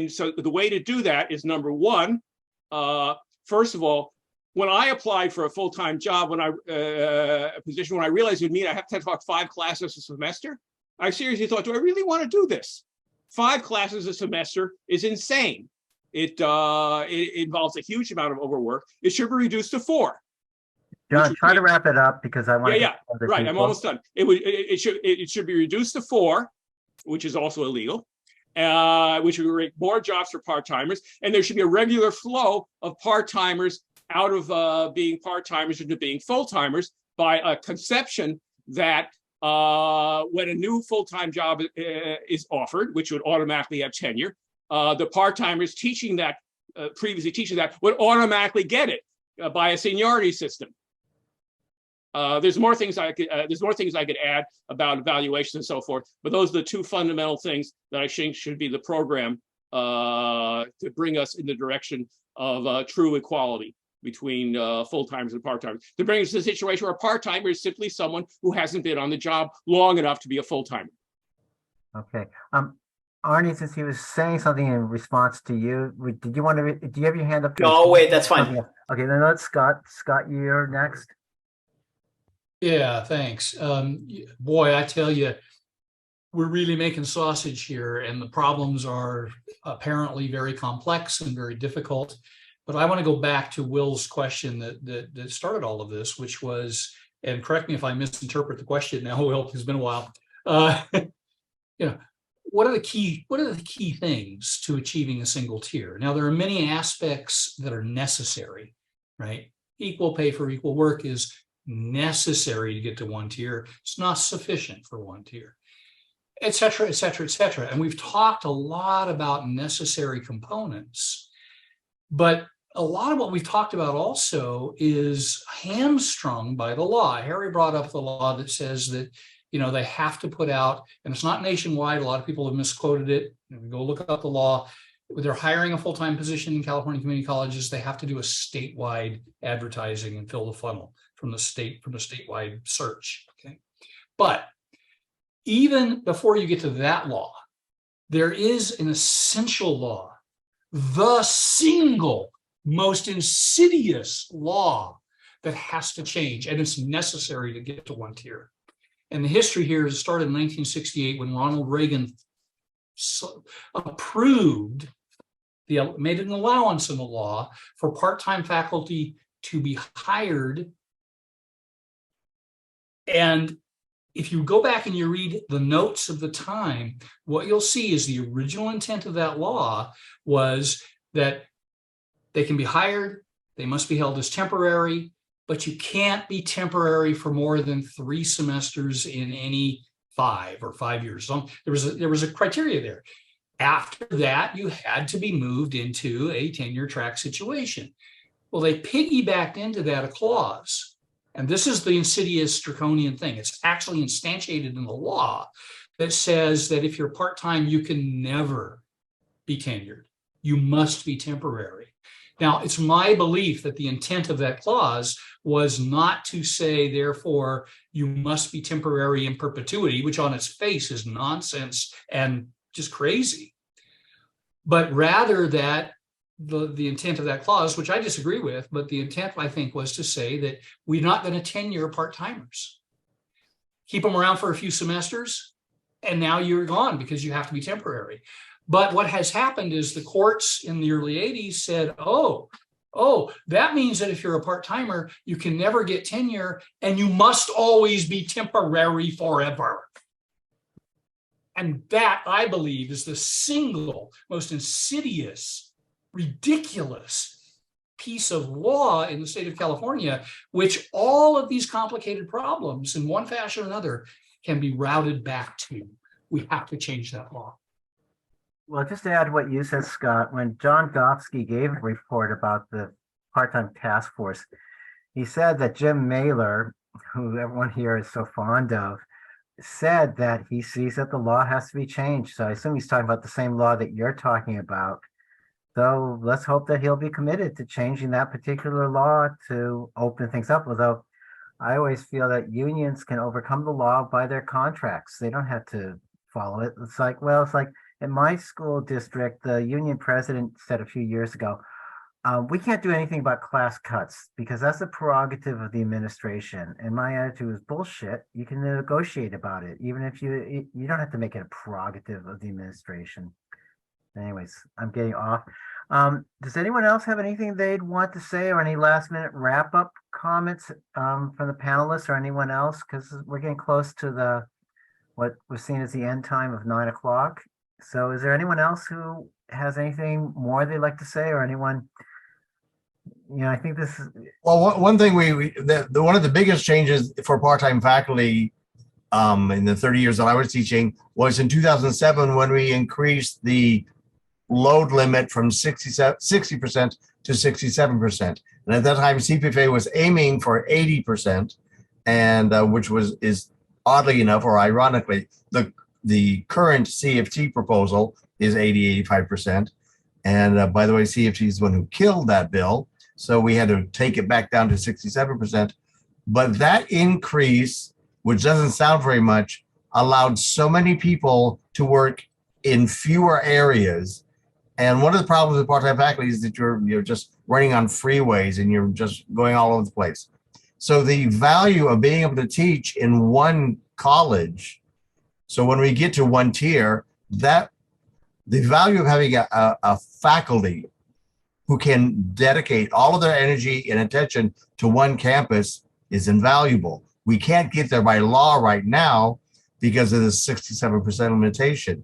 so the way to do that is, number one, first of all, when I applied for a full-time job, a position, when I realized it would mean I have to talk 5 classes a semester, I seriously thought, do I really want to do this? 5 classes a semester is insane. It involves a huge amount of overwork. It should be reduced to 4. John, try to wrap it up because I want to. Yeah, right. I'm almost done. It should be reduced to 4, which is also illegal. Which would create more jobs for part-timers, and there should be a regular flow of part-timers out of being part-timers into being full-timers by a conception that when a new full-time job is offered, which would automatically have tenure, the part-timers teaching that previously teaching that would automatically get it by a seniority system. There's more things I could add about evaluation and so forth, but those are the 2 fundamental things that I think should be the program to bring us in the direction of true equality between full-timers and part-timers. To bring us to a situation where a part-timer is simply someone who hasn't been on the job long enough to be a full-timer. Okay. Arnie, since he was saying something in response to you, did you want to? Do you have your hand up? No, wait, that's fine. Okay, then let's Scott. Scott, you're next. Yeah, thanks. Boy, I tell you, we're really making sausage here, and the problems are apparently very complex and very difficult. But I want to go back to Will's question that started all of this, which was, and correct me if I misinterpret the question now, Will, it's been a while. What are the key things to achieving a single tier? Now, there are many aspects that are necessary, right? Equal pay for equal work is necessary to get to 1 tier. It's not sufficient for 1 tier, et cetera, et cetera, et cetera. And we've talked a lot about necessary components, but a lot of what we've talked about also is hamstrung by the law. Harry brought up the law that says that, they have to put out, and it's not nationwide. A lot of people have misquoted it. Go look up the law. They're hiring a full-time position in California community colleges. They have to do a statewide advertising and fill the funnel from the statewide search. Okay, but even before you get to that law, there is an essential law, the single most insidious law that has to change, and it's necessary to get to 1 tier. And the history here is started in 1968 when Ronald Reagan made an allowance in the law for part-time faculty to be hired. And if you go back and you read the notes of the time, what you'll see is the original intent of that law was that they can be hired, they must be held as temporary, but you can't be temporary for more than 3 semesters in any 5 or 5 years. So there was a criteria there. After that, you had to be moved into a tenure track situation. Well, they piggybacked into that a clause. And this is the insidious draconian thing. It's actually instantiated in the law that says that if you're part-time, you can never be tenured. You must be temporary. Now, it's my belief that the intent of that clause was not to say, therefore, you must be temporary in perpetuity, which on its face is nonsense and just crazy, but rather that the intent of that clause, which I disagree with, but the intent, I think, was to say that we're not going to tenure part-timers. Keep them around for a few semesters, and now you're gone because you have to be temporary. But what has happened is the courts in the early 80s said, oh, that means that if you're a part-timer, you can never get tenure and you must always be temporary forever. And that, I believe, is the single most insidious, ridiculous piece of law in the state of California, which all of these complicated problems in one fashion or another can be routed back to. We have to change that law. Well, just to add what you said, Scott, when John Gofsky gave a report about the part-time task force, he said that Jim Mailer, who everyone here is so fond of, said that he sees that the law has to be changed. So I assume he's talking about the same law that you're talking about. So let's hope that he'll be committed to changing that particular law to open things up. Although I always feel that unions can overcome the law by their contracts. They don't have to follow it. It's like in my school district, the union president said a few years ago, we can't do anything about class cuts because that's a prerogative of the administration. And my attitude is bullshit. You can negotiate about it, even if you don't have to make it a prerogative of the administration. Anyways, I'm getting off. Does anyone else have anything they'd want to say or any last minute wrap up comments from the panelists or anyone else? Because we're getting close to what was seen as the end time of 9 o'clock. So is there anyone else who has anything more they'd like to say, or anyone? I think this is. Well, one thing one of the biggest changes for part-time faculty in the 30 years that I was teaching was in 2007 when we increased the load limit from 60% to 67%. And at that time, CPFA was aiming for 80%, and which is oddly enough, or ironically, the current CFT proposal is 85%. And by the way, CFT is the one who killed that bill. So we had to take it back down to 67%. But that increase, which doesn't sound very much, allowed so many people to work in fewer areas. And one of the problems with part-time faculty is that you're just running on freeways and you're just going all over the place. So the value of being able to teach in one college, so when we get to one tier, that the value of having a faculty who can dedicate all of their energy and attention to one campus is invaluable. We can't get there by law right now because of the 67% limitation.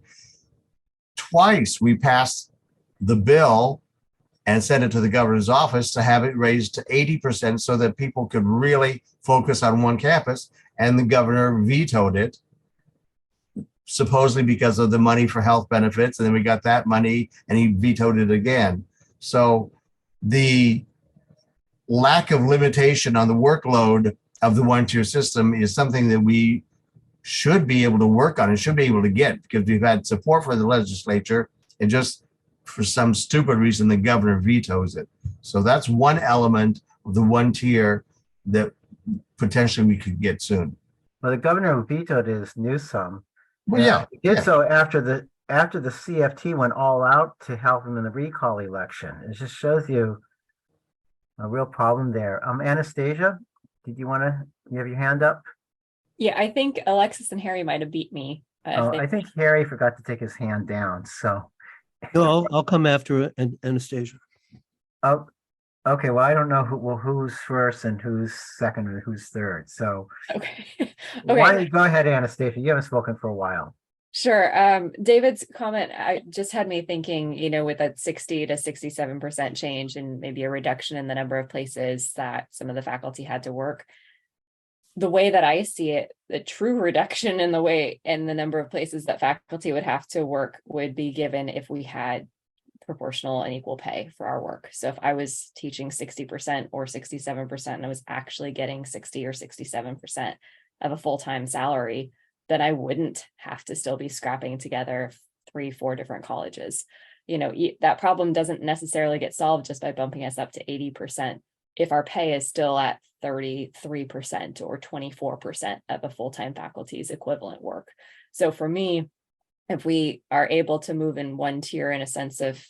Twice we passed the bill and sent it to the governor's office to have it raised to 80% so that people could really focus on one campus. And the governor vetoed it, supposedly because of the money for health benefits. And then we got that money and he vetoed it again. So the lack of limitation on the workload of the one-tier system is something that we should be able to work on and should be able to get, because we've had support for the legislature and just for some stupid reason, the governor vetoes it. So that's one element of the one tier that potentially we could get soon. Well, the governor who vetoed it is Newsom. Well, yeah. He did so after the CFT went all out to help him in the recall election. It just shows you a real problem there. Anastasia, you have your hand up? Yeah, I think Alexis and Harry might have beat me. I think Harry forgot to take his hand down, so. No, I'll come after Anastasia. Oh, okay. Well, I don't know who's first and who's second and who's third. So, okay. Go ahead, Anastasia. You haven't spoken for a while. Sure. David's comment just had me thinking, with that 60 to 67% change and maybe a reduction in the number of places that some of the faculty had to work. The way that I see it, the true reduction in the number of places that faculty would have to work would be given if we had proportional and equal pay for our work. So if I was teaching 60% or 67% and I was actually getting 60 or 67% of a full-time salary, then I wouldn't have to still be scrapping together 3-4 different colleges. That problem doesn't necessarily get solved just by bumping us up to 80%. If our pay is still at 33% or 24% of a full-time faculty's equivalent work. So for me, if we are able to move in one tier in a sense of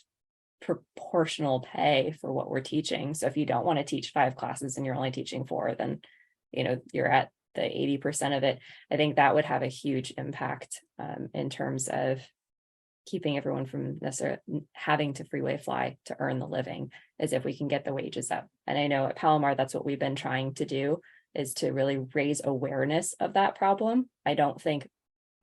proportional pay for what we're teaching. So if you don't want to teach 5 classes and you're only teaching 4, then, you're at the 80% of it. I think that would have a huge impact in terms of keeping everyone from necessarily having to freeway fly to earn the living, as if we can get the wages up. And I know at Palomar, that's what we've been trying to do, is to really raise awareness of that problem. I don't think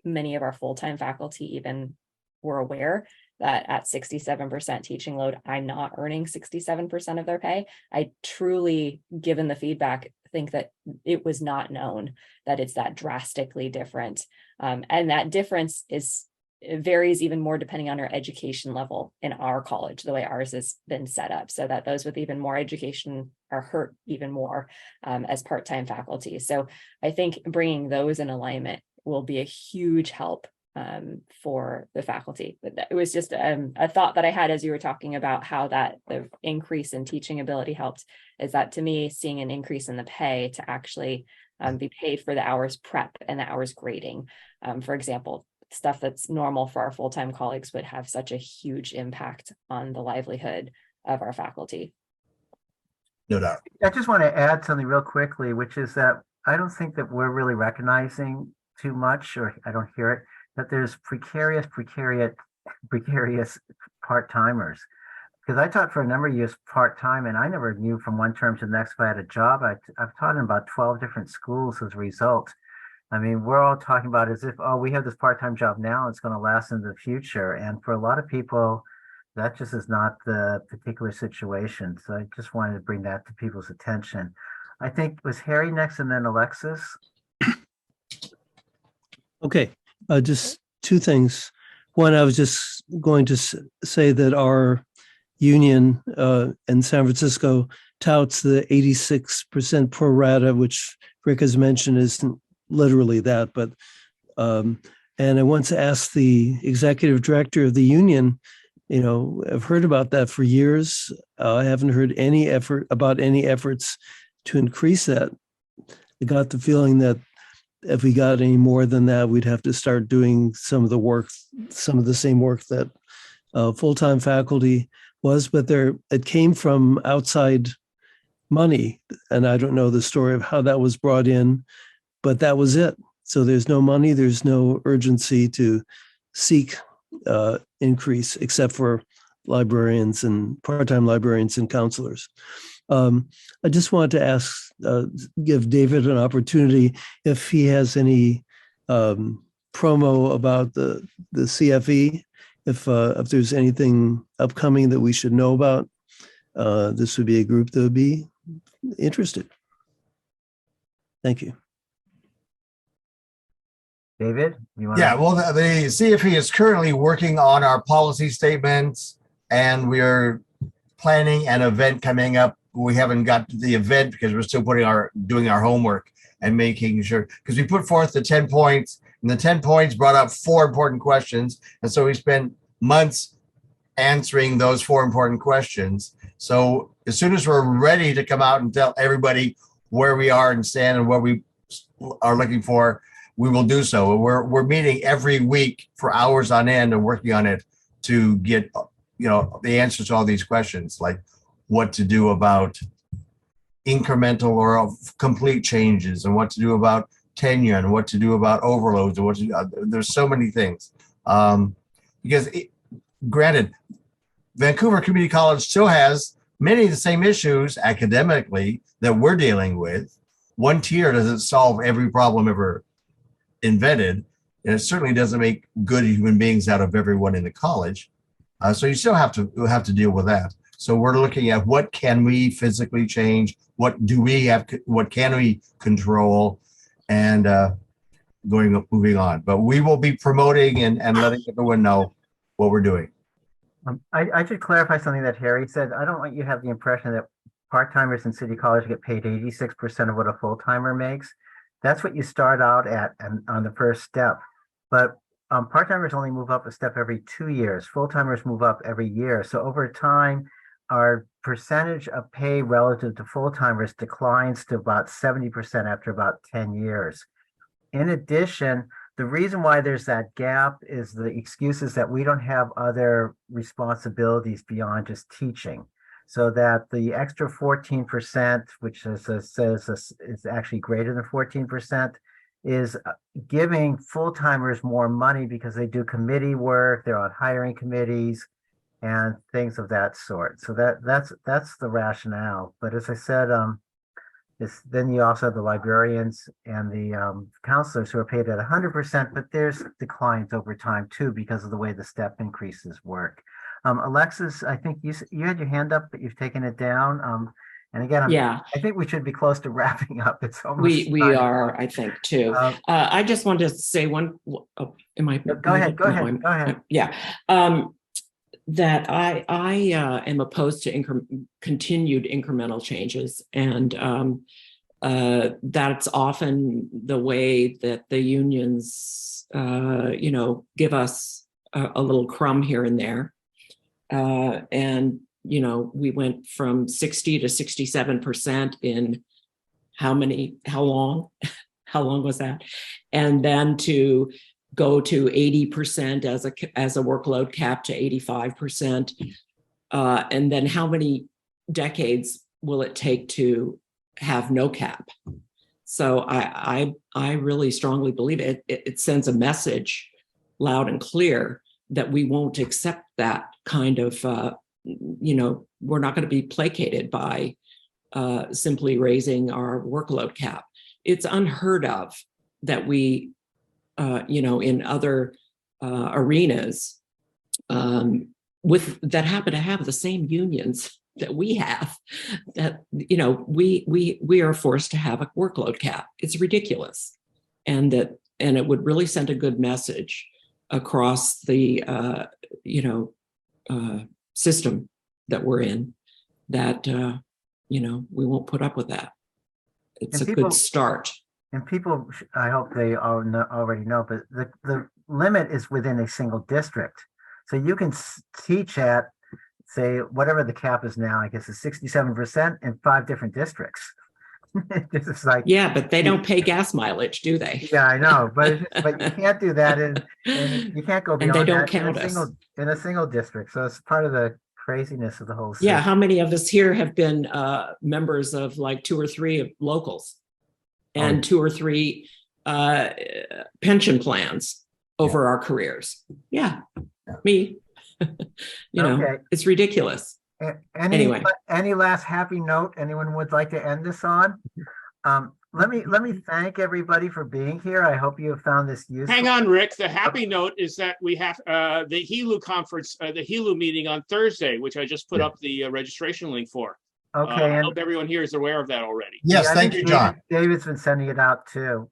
many of our full-time faculty even were aware that at 67% teaching load, I'm not earning 67% of their pay. I truly, given the feedback, think that it was not known that it's that drastically different. And that difference it varies even more depending on our education level in our college, the way ours has been set up, so that those with even more education are hurt even more as part-time faculty. So I think bringing those in alignment will be a huge help for the faculty. It was just a thought that I had as you were talking about how that the increase in teaching ability helped, is that to me, seeing an increase in the pay to actually be paid for the hours prep and the hours grading, for example, stuff that's normal for our full-time colleagues would have such a huge impact on the livelihood of our faculty. No doubt. I just want to add something real quickly, which is that I don't think that we're really recognizing too much, or I don't hear it, that there's precarious part-timers. because I taught for a number of years part-time, and I never knew from one term to the next if I had a job. I've taught in about 12 different schools as a result. I mean, we're all talking about as if, oh, we have this part-time job now, it's going to last into the future. And for a lot of people, that just is not the particular situation. So I just wanted to bring that to people's attention. I think was Harry next and then Alexis. Okay, just two things. One, I was just going to say that our union in San Francisco touts the 86% pro rata, which Rick has mentioned isn't literally that, but and I once asked the executive director of the union, you know, I've heard about that for years. I haven't heard any efforts to increase that. I got the feeling that if we got any more than that, we'd have to start doing some of the work, some of the same work that full-time faculty was, but it came from outside money. And I don't know the story of how that was brought in, but that was it. So there's no money, there's no urgency to seek increase, except for librarians and part-time librarians and counselors. I just wanted to ask, give David an opportunity if he has any promo about the CFE, if there's anything upcoming that we should know about. This would be a group that would be interested. Thank you. David, you want? Yeah, well, the CFE is currently working on our policy statements, and we are planning an event coming up. We haven't got to the event because we're still doing our homework and making sure, because we put forth the 10 points, and the 10 points brought up 4 important questions. And so we spent months answering those 4 important questions. So as soon as we're ready to come out and tell everybody where we are and stand and what we are looking for, we will do so. We're meeting every week for hours on end and working on it to get, you know, the answers to all these questions, like what to do about incremental or complete changes, and what to do about tenure, and what to do about overloads, and what to do. There's so many things. Because granted, Vancouver Community College still has many of the same issues academically that we're dealing with. One tier doesn't solve every problem ever invented, and it certainly doesn't make good human beings out of everyone in the college. So you still have to deal with that. So we're looking at what can we physically change, what can we control, and moving on. But we will be promoting and letting everyone know what we're doing. I should clarify something that Harry said. I don't want you to have the impression that part-timers in City College get paid 86% of what a full-timer makes. That's what you start out at and on the first step. But part-timers only move up a step every 2 years. Full-timers move up every year. So over time, our percentage of pay relative to full-timers declines to about 70% after about 10 years. In addition, the reason why there's that gap is the excuses that we don't have other responsibilities beyond just teaching. So that the extra 14%, which says is actually greater than 14%, is giving full-timers more money because they do committee work, they're on hiring committees and things of that sort. So that's the rationale. But as I said, then you also have the librarians and the counselors who are paid at 100%, but there's declines over time too because of the way the step increases work. Alexis, I think you had your hand up, but you've taken it down. And again, Yeah, I think we should be close to wrapping up. It's almost we are, I think, too. I just wanted to say one. Oh, am I? Go ahead. Yeah. That I am opposed to continued incremental changes, and that's often the way that the unions, give us a little crumb here and there. And, we went from 60 to 67% in how long was that? And then to go to 80% as a workload cap to 85%. And then how many decades will it take to have no cap? So I really strongly believe it sends a message loud and clear that we won't accept that kind of we're not going to be placated by simply raising our workload cap. It's unheard of that we, in other arenas that happen to have the same unions that we have, that we are forced to have a workload cap. It's ridiculous, and it would really send a good message across the system that we're in, that we won't put up with that. It's And a good start. And people, I hope they all already know, but the limit is within a single district. So you can teach at, say, whatever the cap is now, I guess it's 67% in 5 different districts. It's like, yeah, but they don't pay gas mileage, do they? Yeah, I know, but you can't do that, and you can't go beyond And they don't that count us. in a single district. So it's part of the craziness of the whole system. Yeah, how many of us here have been members of like 2 or 3 locals and 2 or 3 pension plans over our careers? Yeah, me. Okay. It's ridiculous. Anyway. Any last happy note anyone would like to end this on? Let me thank everybody for being here. I hope you have found this useful. Hang on, Rick. The happy note is that we have the HELU conference, the HELU meeting on Thursday, which I just put up the registration link for. Okay. I hope everyone here is aware of that already. Yes, I thank think you, John. David's been sending it out too.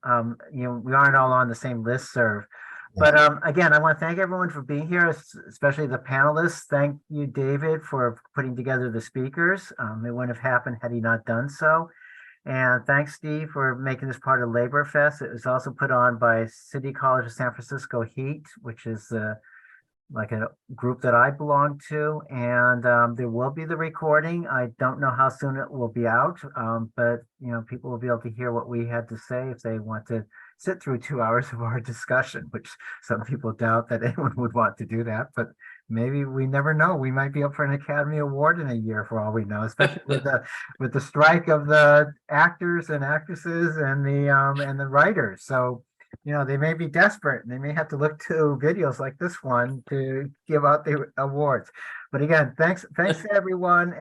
We aren't all on the same listserv. But again, I want to thank everyone for being here, especially the panelists. Thank you, David, for putting together the speakers. It wouldn't have happened had he not done so. And thanks, Steve, for making this part of Labor Fest. It was also put on by City College of San Francisco Heat, which is like a group that I belong to. And there will be the recording. I don't know how soon it will be out, but people will be able to hear what we had to say if they want to sit through 2 hours of our discussion, which some people doubt that anyone would want to do that, but maybe, we never know. We might be up for an Academy Award in a year for all we know, especially with the strike of the actors and actresses and the writers. So, they may be desperate and they may have to look to videos like this one to give out the awards. But again, thanks to everyone.